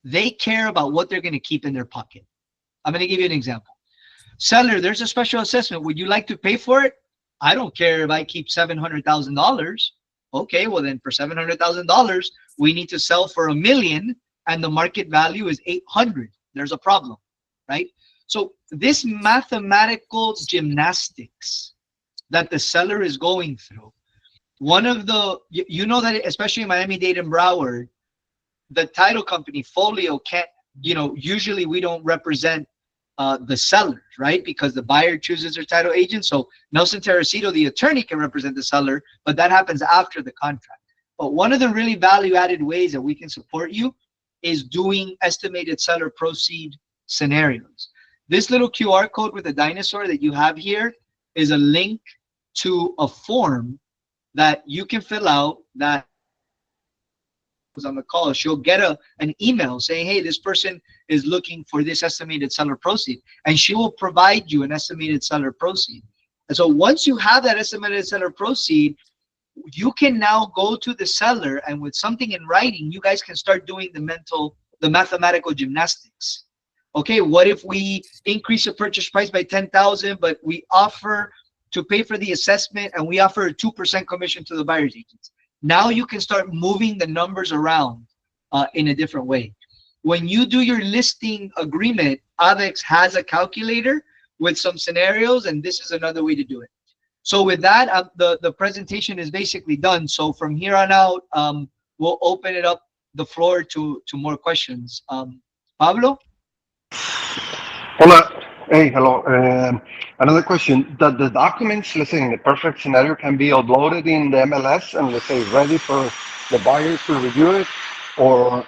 They care about what they're going to keep in their pocket. I'm going to give you an example. Seller, there's a special assessment. Would you like to pay for it? I don't care if I keep $700,000. Okay, well then for $700,000, we need to sell for $1 million, and the market value is 800. There's a problem, right? So this mathematical gymnastics that the seller is going through, one of the, that especially in Miami-Dade and Broward, the title company Folio can't, usually we don't represent the sellers, right? Because the buyer chooses their title agent. So Nelson Teresito, the attorney, can represent the seller, but that happens after the contract. But one of the really value-added ways that we can support you is doing estimated seller proceed scenarios. This little QR code with a dinosaur that you have here is a link to a form that you can fill out that was on the call. She'll get an email saying, hey, this person is looking for this estimated seller proceed, and she will provide you an estimated seller proceed. And so once you have that estimated seller proceed, you can now go to the seller, and with something in writing, you guys can start doing the mathematical gymnastics. Okay, what if we increase the purchase price by 10,000, but we offer to pay for the assessment and we offer a 2% commission to the buyer's agents? Now you can start moving the numbers around in a different way. When you do your listing agreement, AVEX has a calculator with some scenarios, and this is another way to do it. So with that, the presentation is basically done. So from here on out, we'll open it up the floor to more questions. Pablo? Hola. Hey, hello. Another question. That the documents, let's say in the perfect scenario, can be uploaded in the MLS and let's say ready for the buyers to review it, or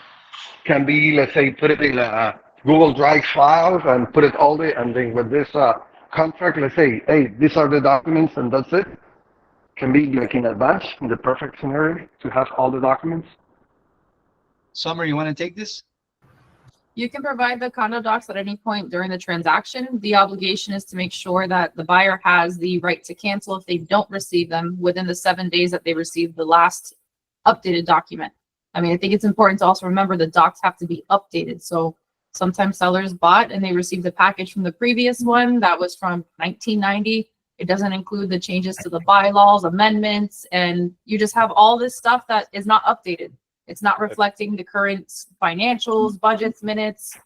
can be, let's say, put it in a Google Drive file and put it all the, and then with this contract, let's say, hey, these are the documents and that's it. Can be like in advance in the perfect scenario to have all the documents. Summer, you want to take this? You can provide the condo docs at any point during the transaction. The obligation is to make sure that the buyer has the right to cancel if they don't receive them within the 7 days that they received the last updated document. I mean, I think it's important to also remember the docs have to be updated. So sometimes sellers bought and they received a package from the previous one that was from 1990. It doesn't include the changes to the bylaws, amendments, and you just have all this stuff that is not updated. It's not reflecting the current financials, budgets, minutes,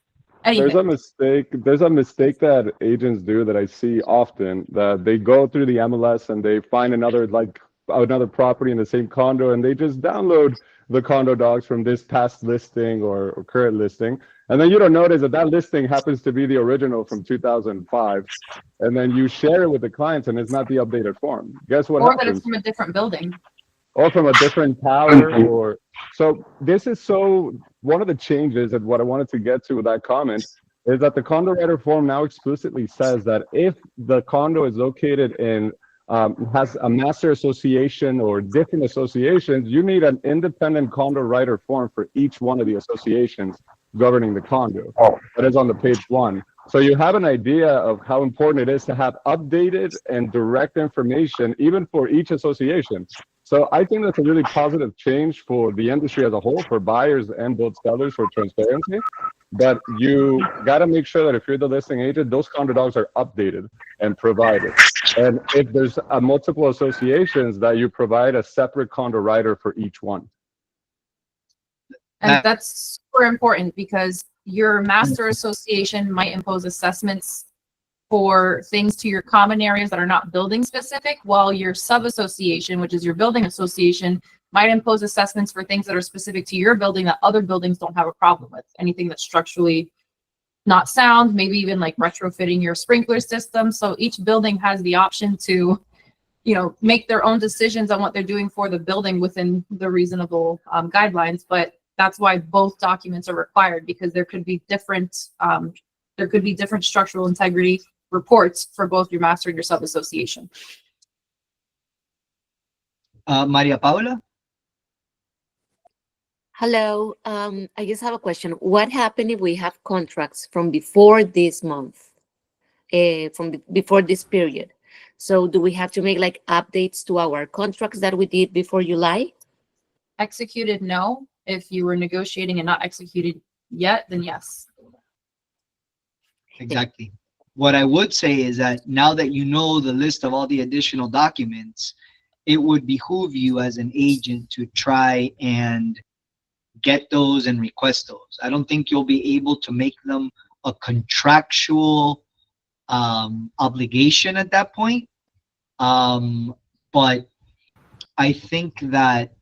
anything. There's a mistake that agents do that I see often, that they go through the MLS and they find another property in the same condo and they just download the condo docs from this past listing or current listing. And then you don't notice that listing happens to be the original from 2005. And then you share it with the clients and it's not the updated form. Guess what or happens? that it's from a different building. Or from a different tower, or so this is one of the changes and what I wanted to get to with that comment is that the condo writer form now explicitly says that if the condo is located in has a master association or different associations, you need an independent condo writer form for each one of the associations governing the condo. That is on the page 1. So you have an idea of how important it is to have updated and direct information even for each association. So I think that's a really positive change for the industry as a whole, for buyers and both sellers, for transparency. But you got to make sure that if you're the listing agent, those condo docs are updated and provided. And if there's multiple associations, that you provide a separate condo writer for each one. And that's super important because your master association might impose assessments for things to your common areas that are not building specific, while your sub-association, which is your building association, might impose assessments for things that are specific to your building that other buildings don't have a problem with. Anything that's structurally not sound, maybe even like retrofitting your sprinkler system. So each building has the option to, make their own decisions on what they're doing for the building within the reasonable guidelines. But that's why both documents are required, because there could be different structural integrity reports for both your master and your sub-association. Maria Paula? Hello, I just have a question. What happened if we have contracts from before this month, before this period? So do we have to make like updates to our contracts that we did before July? Executed, no. If you were negotiating and not executed yet, then yes. Exactly. What I would say is that now that you know the list of all the additional documents, it would behoove you as an agent to try and get those and request those. I don't think you'll be able to make them a contractual obligation at that point. But I think that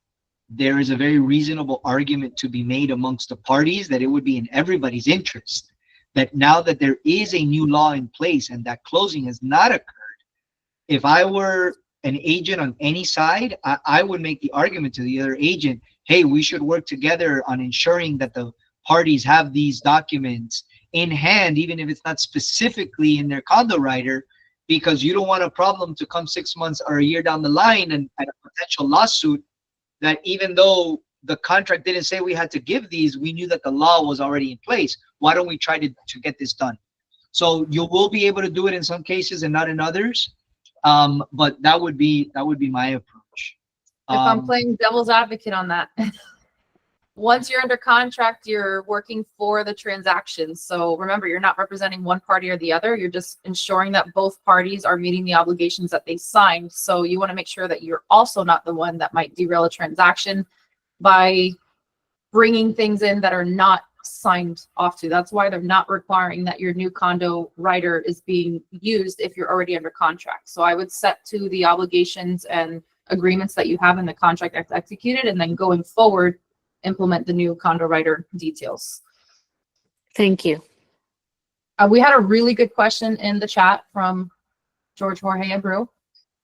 there is a very reasonable argument to be made amongst the parties that it would be in everybody's interest that now that there is a new law in place and that closing has not occurred, if I were an agent on any side, I would make the argument to the other agent, hey, we should work together on ensuring that the parties have these documents in hand, even if it's not specifically in their condo writer, because you don't want a problem to come 6 months or a year down the line and a potential lawsuit that even though the contract didn't say we had to give these, we knew that the law was already in place. Why don't we try to get this done? So you will be able to do it in some cases and not in others. But that would be my approach. If I'm playing devil's advocate on that, once you're under contract, you're working for the transaction. So remember, you're not representing one party or the other. You're just ensuring that both parties are meeting the obligations that they signed. So you want to make sure that you're also not the one that might derail a transaction by bringing things in that are not signed off to. That's why they're not requiring that your new condo writer is being used if you're already under contract. So I would set to the obligations and agreements that you have in the contract that's executed, and then going forward, implement the new condo writer details. Thank you. We had a really good question in the chat from George Jorge Abreu.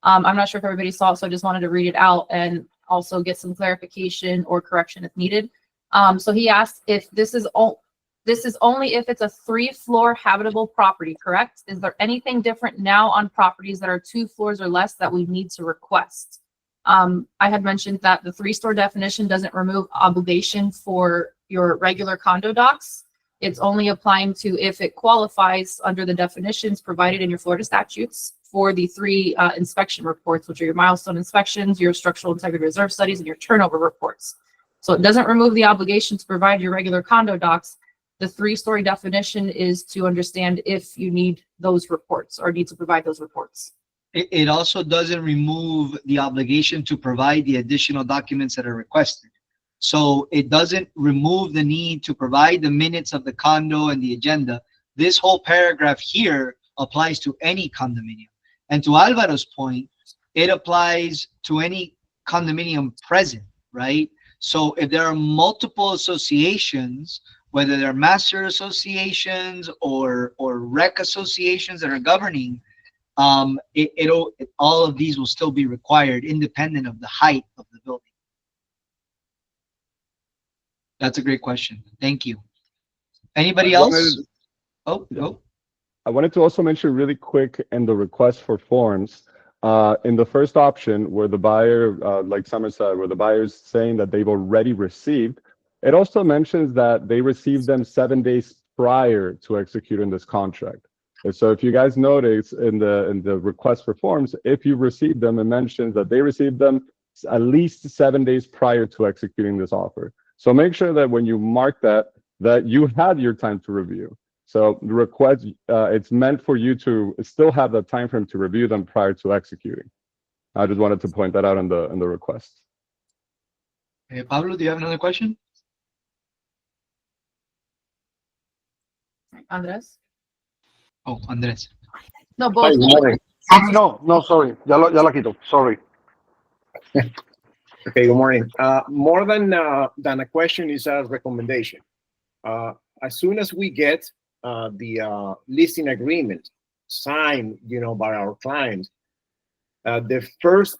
I'm not sure if everybody saw it, so I just wanted to read it out and also get some clarification or correction if needed. So he asked if this is only if it's a 3-floor habitable property, correct? Is there anything different now on properties that are 2 floors or less that we need to request? I had mentioned that the 3-store definition doesn't remove obligation for your regular condo docs. It's only applying to if it qualifies under the definitions provided in your Florida statutes for the 3 inspection reports, which are your milestone inspections, your structural integrity reserve studies, and your turnover reports. So it doesn't remove the obligation to provide your regular condo docs. The 3-story definition is to understand if you need those reports or need to provide those reports. It also doesn't remove the obligation to provide the additional documents that are requested. So it doesn't remove the need to provide the minutes of the condo and the agenda. This whole paragraph here applies to any condominium. And to Alvaro's point, it applies to any condominium present, right? So if there are multiple associations, whether they're master associations or rec associations that are governing, all of these will still be required independent of the height of the building. That's a great question. Thank you. Anybody else? I wanted to also mention really quick in the request for forms, in the first option where the buyer, like Summer said, where the buyer is saying that they've already received, it also mentions that they received them 7 days prior to executing this contract. And so if you guys notice in the request for forms, if you received them, it mentions that they received them at least 7 days prior to executing this offer. So make sure that when you mark that you had your time to review. So the request, it's meant for you to still have the time frame to review them prior to executing. I just wanted to point that out in the request. Hey, Pablo, do you have another question? Andres? Oh, Andres. No, Hi, both. good morning. No, sorry. Ya la quito. Sorry. Okay, good morning. More than a question is a recommendation. As soon as we get the leasing agreement signed, by our client, the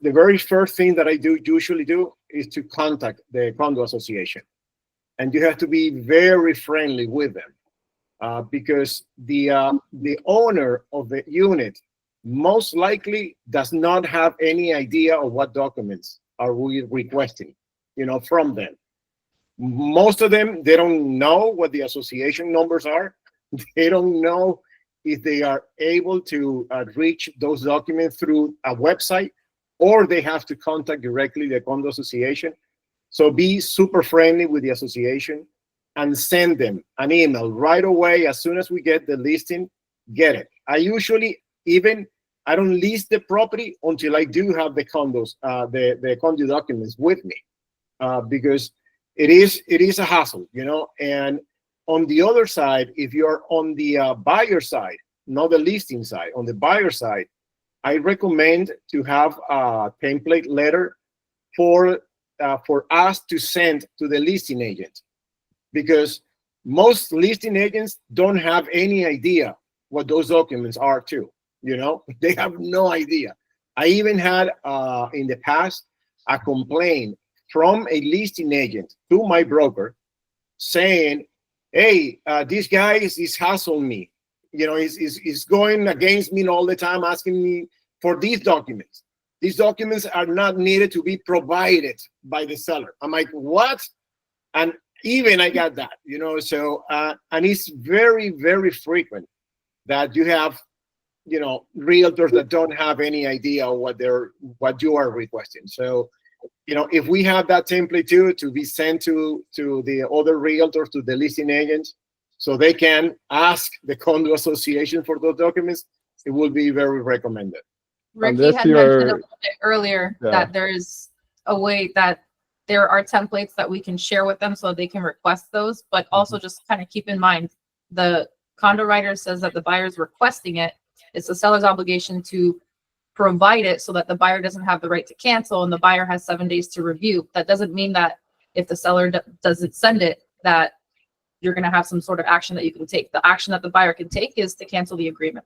very first thing that I usually do is to contact the condo association, and you have to be very friendly with them because the owner of the unit most likely does not have any idea of what documents are we requesting, from them. Most of them, they don't know what the association numbers are. They don't know if they are able to reach those documents through a website, or they have to contact directly the condo association. So be super friendly with the association and send them an email right away. As soon as we get the listing, get it. I don't lease the property until I do have the condos, the condo documents with me, because it is a hassle, And on the other side, if you're on the buyer side, not the listing side, on the buyer side, I recommend to have a template letter for us to send to the listing agent, because most listing agents don't have any idea what those documents are too. They have no idea. I even had in the past a complaint from a listing agent to my broker saying, hey, this guy is hassling me. He's going against me all the time, asking me for these documents. These documents are not needed to be provided by the seller. I'm like, what? And even I got that, so, and it's very, very frequent that you have, realtors that don't have any idea what you are requesting. So, if we have that template too, to be sent to the other realtors, to the listing agents, so they can ask the condo association for those documents, it will be very recommended. Ricky had mentioned a little bit earlier that there is a way that there are templates that we can share with them so they can request those, but also just kind of keep in mind, the condo writer says that the buyer's requesting it. It's the seller's obligation to provide it so that the buyer doesn't have the right to cancel and the buyer has 7 days to review. That doesn't mean that if the seller doesn't send it, that you're going to have some sort of action that you can take. The action that the buyer can take is to cancel the agreement.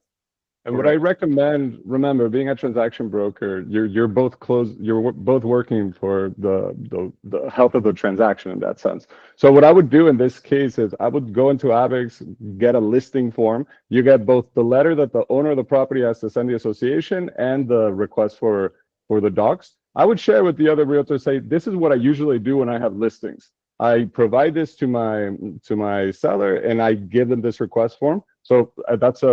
And what I recommend, remember, being a transaction broker, you're both both working for the health of the transaction in that sense. So what I would do in this case is I would go into ABIX, get a listing form. You get both the letter that the owner of the property has to send the association and the request for the docs. I would share with the other realtors, say, this is what I usually do when I have listings. I provide this to my seller and I give them this request form. So that's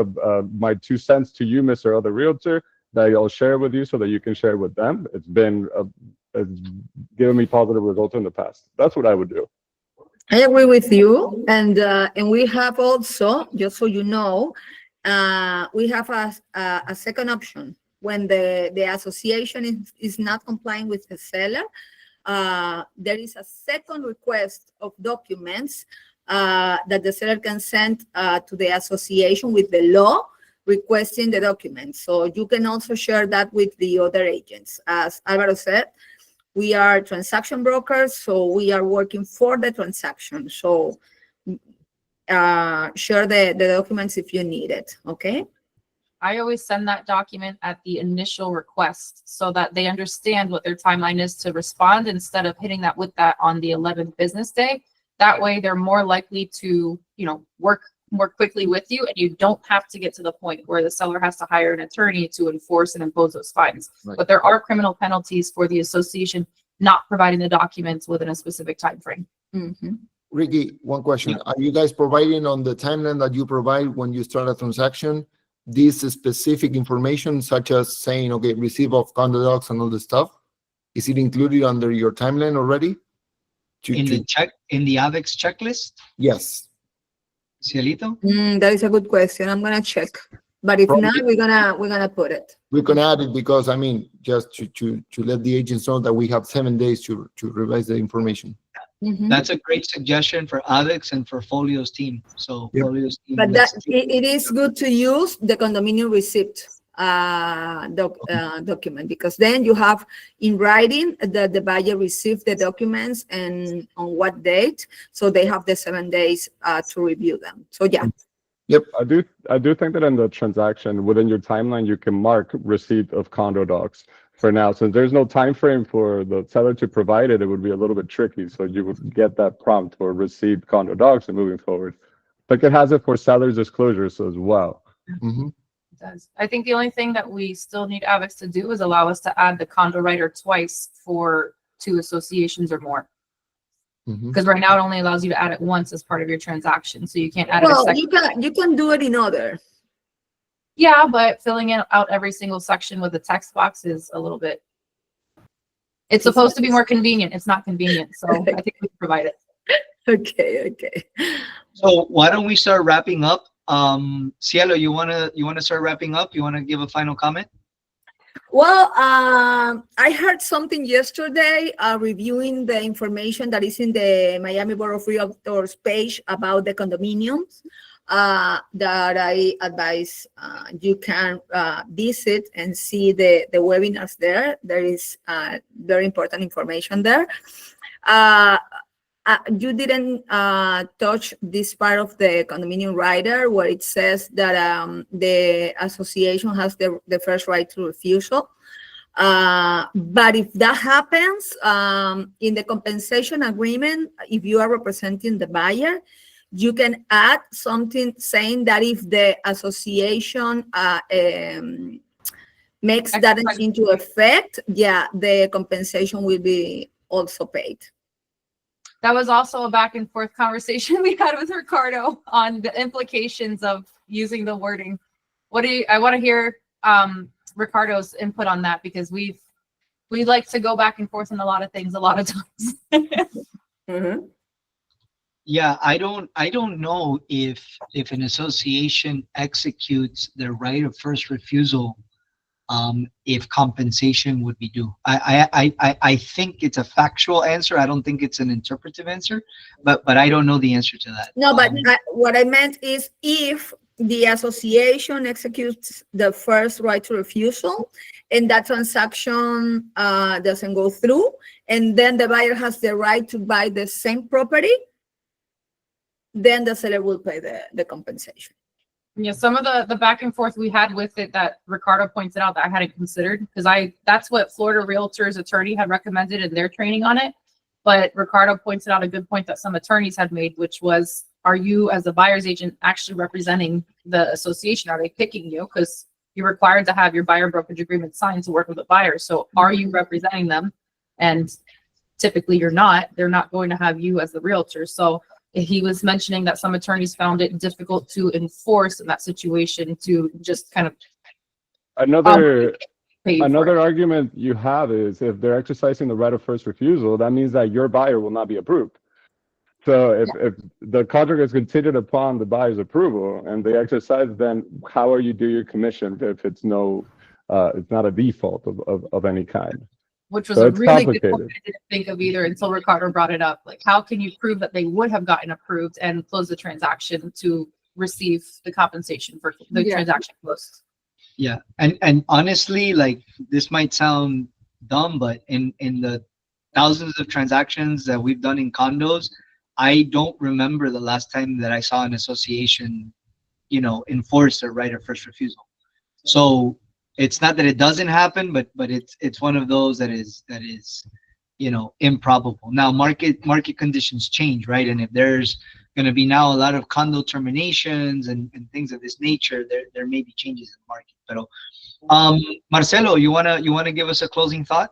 my 2 cents to you, Mr. Other Realtor, that I'll share with you so that you can share with them. It's given me positive results in the past. That's what I would do. I agree with you, and we have also, just so you know, we have a second option when the association is not complying with the seller. There is a second request of documents that the seller can send to the association with the law requesting the documents. So you can also share that with the other agents. As Alvaro said, we are transaction brokers, so we are working for the transaction. So share the documents if you need it, okay? I always send that document at the initial request so that they understand what their timeline is to respond instead of hitting that with that on the 11th business day. That way they're more likely to, work more quickly with you, and you don't have to get to the point where the seller has to hire an attorney to enforce and impose those fines. Right. But there are criminal penalties for the association not providing the documents within a specific time frame. Mm-hmm. Ricky, one question. Are you guys providing on the timeline that you provide when you start a transaction, this specific information such as saying, okay, receive of condo docs and all this stuff? Is it included under your timeline already? In the AVEX checklist, Yes. Cielito? That is a good question. I'm gonna check, but if not, we're gonna put it. We can add it because, I mean, just to let the agents know that we have 7 days to revise the information. Mhm. That's a great suggestion for AVEX and for Folio's team. So Yep. Folio's team. But let's it is good to use the condominium receipt document, because then you have in writing that the buyer received the documents and on what date, so they have the 7 days to review them. So yeah. Yep. I do think that in the transaction within your timeline you can mark receipt of condo docs. For now, since there's no time frame for the seller to provide it, it would be a little bit tricky. So you would get that prompt for received condo docs and moving forward. But it has it for sellers disclosures as well. Mm-hmm. It does. I think the only thing that we still need AVEX to do is allow us to add the condo writer twice for 2 associations or more. Mm-hmm. Because right now it only allows you to add it once as part of your transaction. So you can't add it a Well, second. you can do it in other. Yeah, but filling out every single section with a text box is a little bit. It's supposed to be more convenient. It's not convenient. So I think we can provide it. Okay. So why don't we start wrapping up? Cielo, you wanna start wrapping up? You wanna give a final comment? Well, I heard something yesterday reviewing the information that is in the Miami Board of Realtors page about the condominiums that I advise you can visit and see the webinars there. There is very important information there. You didn't touch this part of the condominium rider where it says that the association has the first right to refusal. But if that happens, in the compensation agreement, if you are representing the buyer, you can add something saying that if the association makes that into effect, the compensation will be also paid. That was also a back and forth conversation we had with Ricardo on the implications of using the wording. I want to hear Ricardo's input on that, because we like to go back and forth on a lot of things a lot of times. Mm-hmm. Yeah, I don't know if an association executes their right of first refusal, if compensation would be due. I think it's a factual answer. I don't think it's an interpretive answer, but I don't know the answer to that. No, but what I meant is if the association executes the first right to refusal, and that transaction doesn't go through, and then the buyer has the right to buy the same property, then the seller will pay the compensation. Yeah, some of the back and forth we had with it that Ricardo pointed out that I hadn't considered, because that's what Florida Realtors attorney had recommended in their training on it. But Ricardo pointed out a good point that some attorneys had made, which was, are you as a buyer's agent actually representing the association? Are they picking you? Because you're required to have your buyer brokerage agreement signed to work with a buyer. So are you representing them? And typically you're not. They're not going to have you as the realtor. So he was mentioning that some attorneys found it difficult to enforce in that situation, to just kind of Another pay for Another it. argument you have is if they're exercising the right of first refusal, that means that your buyer will not be approved. So if the contract is contingent upon the buyer's approval and they exercise, then how are you do your commission if it's not a default of any kind? Which was So a it's really good point complicated. I didn't think of either until Ricardo brought it up. Like, how can you prove that they would have gotten approved and closed the transaction to receive the compensation for the Yeah. transaction closed? Yeah, and honestly, like, this might sound dumb, but in the thousands of transactions that we've done in condos, I don't remember the last time that I saw an association, enforce their right of first refusal. So it's not that it doesn't happen, but it's one of those that is improbable. Now market conditions change, right? And if there's going to be now a lot of condo terminations and things of this nature, there may be changes in the market. But Marcelo, you wanna give us a closing thought?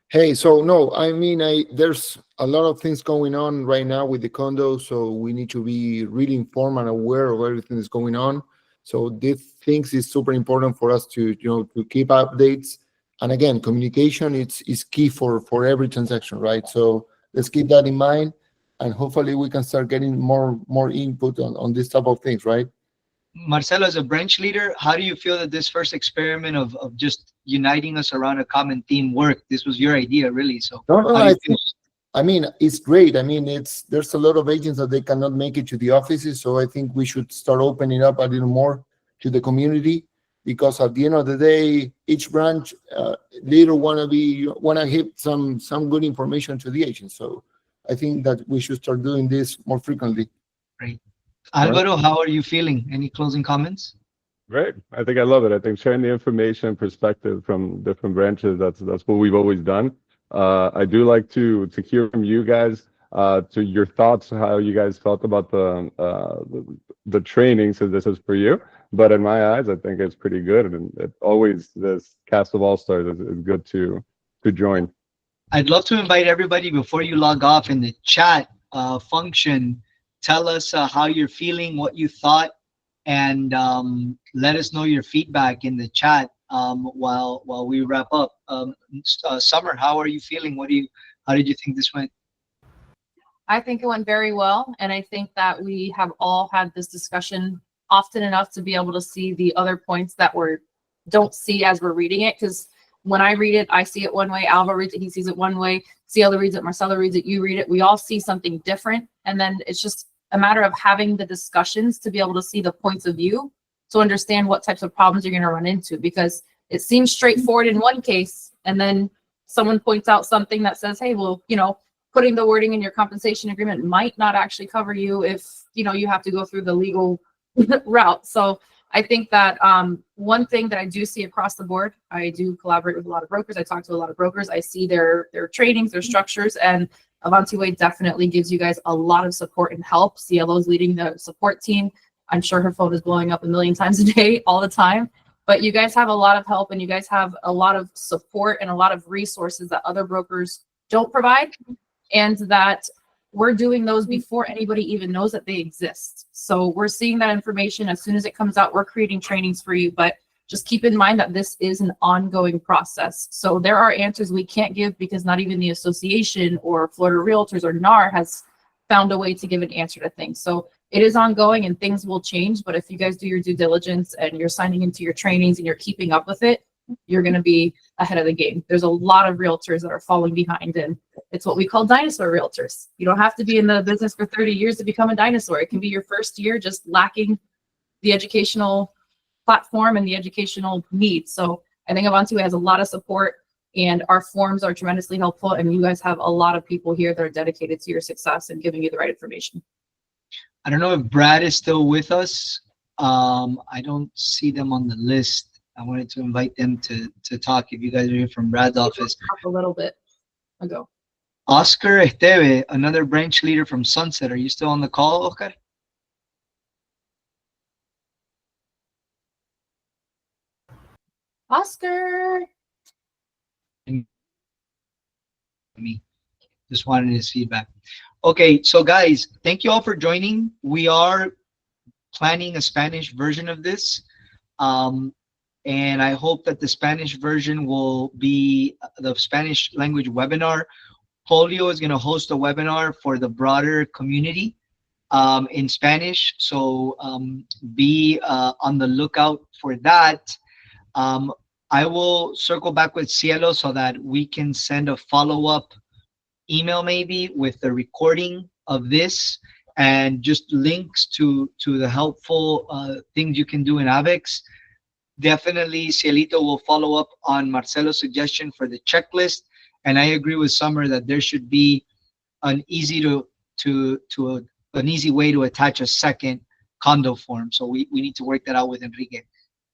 Hey, so no, I mean, there's a lot of things going on right now with the condo, so we need to be really informed and aware of everything that's going on. So these things is super important for us to to keep updates. And again, communication is key for every transaction, right? So let's keep that in mind, and hopefully we can start getting more input on this type of things, right? Marcelo, as a branch leader, how do you feel that this first experiment of just uniting us around a common theme worked? This was your idea, really. So No, no, how do you feel? I mean, it's great. I mean, there's a lot of agents that they cannot make it to the offices, so I think we should start opening up a little more to the community, because at the end of the day, each branch leader wanna give some good information to the agents. So I think that we should start doing this more frequently. Great. Alvaro, how are you feeling? Any closing comments? Great. I think I love it. I think sharing the information and perspective from different branches, that's what we've always done. I do like to hear from you guys, to your thoughts, how you guys felt about the training, so this is for you. But in my eyes, I think it's pretty good, and this cast of all-stars is good to join. I'd love to invite everybody, before you log off, in the chat function, tell us how you're feeling, what you thought, and let us know your feedback in the chat while we wrap up. Summer, how are you feeling? How did you think this went? I think it went very well, and I think that we have all had this discussion often enough to be able to see the other points that we don't see as we're reading it. Because when I read it, I see it one way. Alva reads it, he sees it one way. Cielo reads it, Marcelo reads it, you read it. We all see something different, and then it's just a matter of having the discussions to be able to see the points of view, to understand what types of problems you're going to run into, because it seems straightforward in one case, and then someone points out something that says, hey, well, putting the wording in your compensation agreement might not actually cover you if you have to go through the legal route. So I think that one thing that I do see across the board, I do collaborate with a lot of brokers. I talk to a lot of brokers. I see their trainings, their structures, and Avanti Way definitely gives you guys a lot of support and help. Cielo's leading the support team. I'm sure her phone is blowing up a million times a day, all the time. But you guys have a lot of help, and you guys have a lot of support and a lot of resources that other brokers don't provide, and that we're doing those before anybody even knows that they exist. So we're seeing that information as soon as it comes out. We're creating trainings for you, but just keep in mind that this is an ongoing process. So there are answers we can't give because not even the association or Florida Realtors or NAR has found a way to give an answer to things. So it is ongoing and things will change. But if you guys do your due diligence and you're signing into your trainings and you're keeping up with it, you're going to be ahead of the game. There's a lot of realtors that are falling behind, and it's what we call dinosaur realtors. You don't have to be in the business for 30 years to become a dinosaur. It can be your first year just lacking the educational platform and the educational needs. So I think Avanti has a lot of support, and our forms are tremendously helpful. And you guys have a lot of people here that are dedicated to your success and giving you the right information. I don't know if Brad is still with us. I don't see them on the list. I wanted to invite them to talk if you guys are here from Brad's office. A little bit ago. Oscar Esteve, another branch leader from Sunset. Are you still on the call, Oscar? Oscar. Me. Just wanted his feedback. Okay, so guys, thank you all for joining. We are planning a Spanish version of this. And I hope that the Spanish version will be the Spanish language webinar. Polio is going to host a webinar for the broader community in Spanish. So be on the lookout for that. I will circle back with Cielo so that we can send a follow-up email maybe with the recording of this and just links to the helpful things you can do in AVEX. Definitely Cielito will follow up on Marcelo's suggestion for the checklist, and I agree with Summer that there should be an easy an easy way to attach a second condo form. So we need to work that out with Enrique.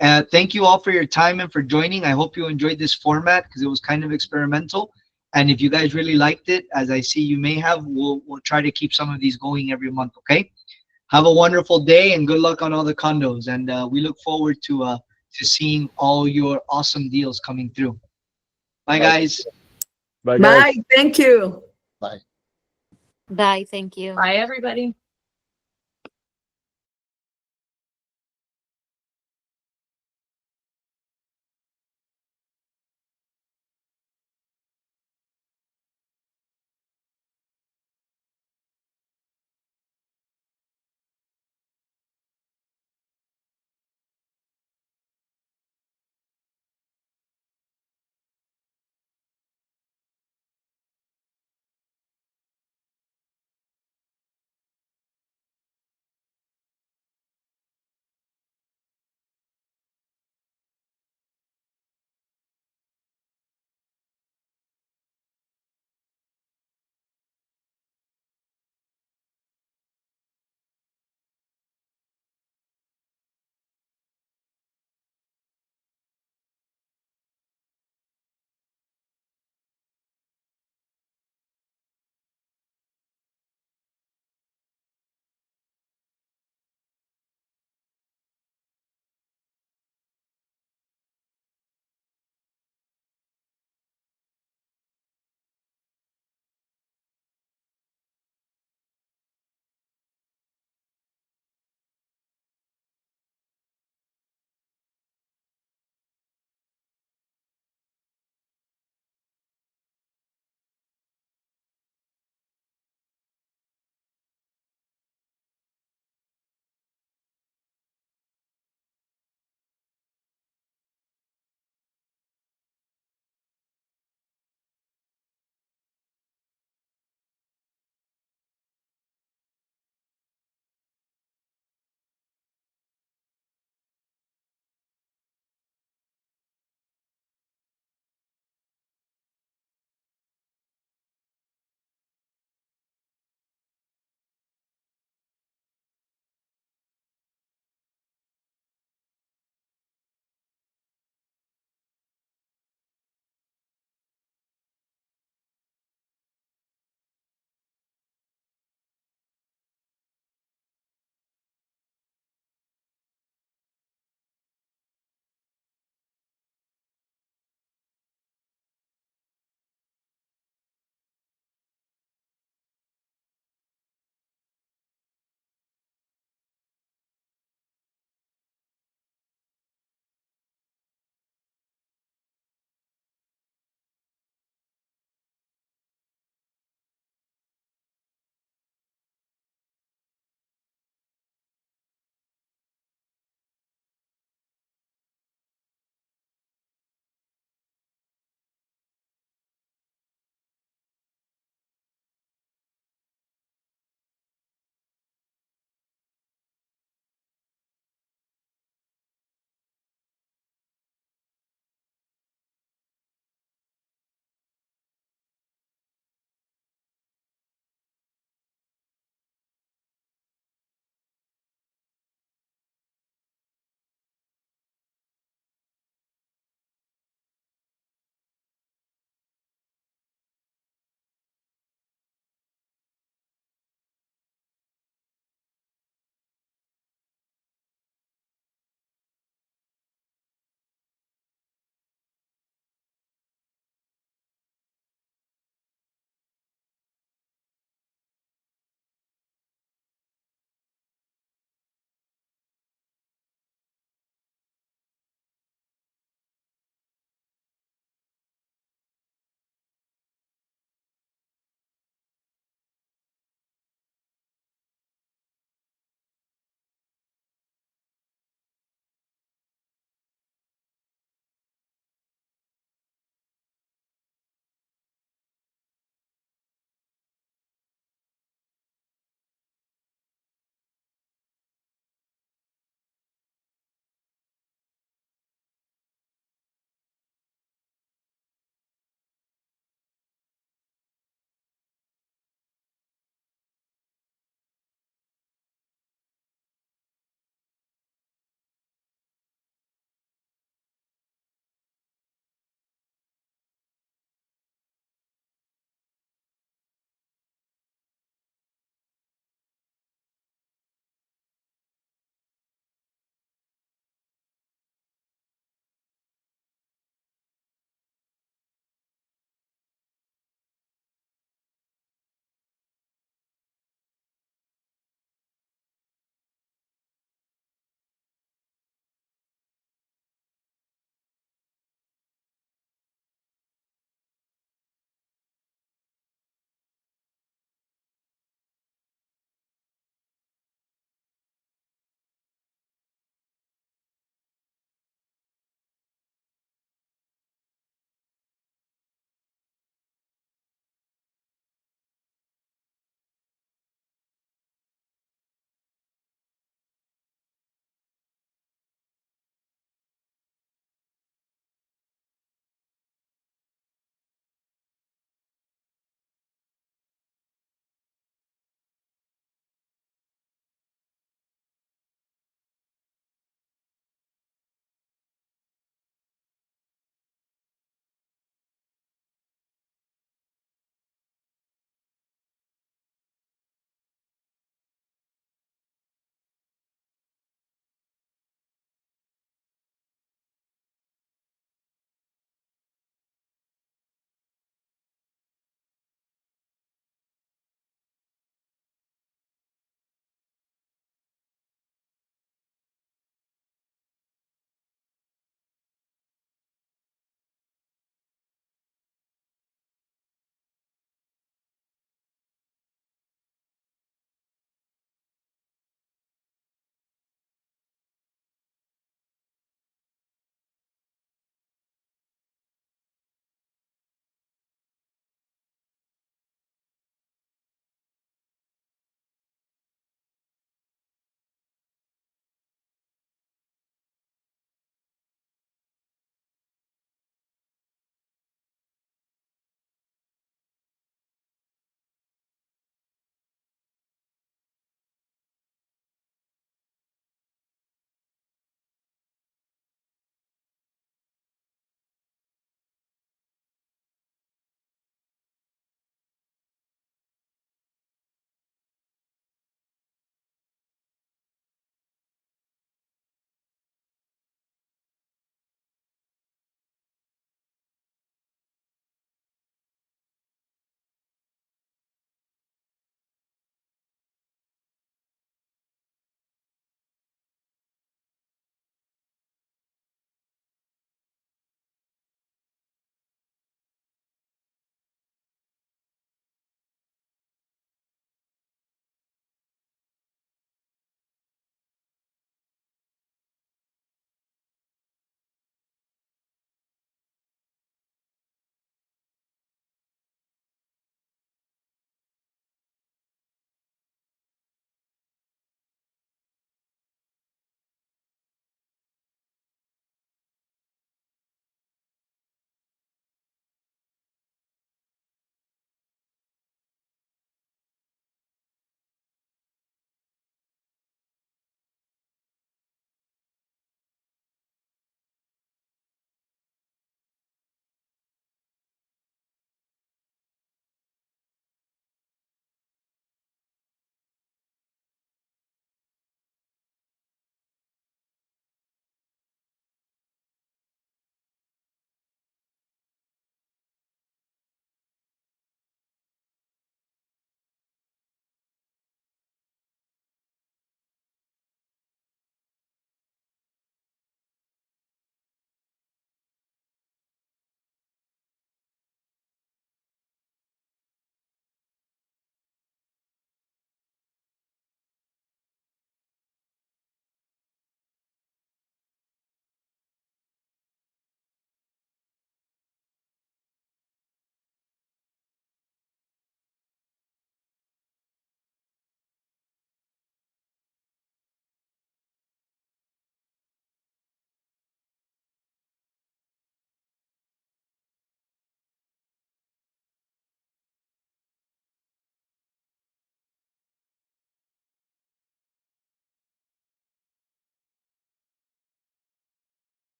Thank you all for your time and for joining. I hope you enjoyed this format because it was kind of experimental. And if you guys really liked it, as I see you may have, we'll try to keep some of these going every month, okay? Have a wonderful day and good luck on all the condos. And we look forward to seeing all your awesome deals coming through. Bye, guys. Bye, guys. Bye. Thank you. Bye. Bye, thank you. Bye, everybody.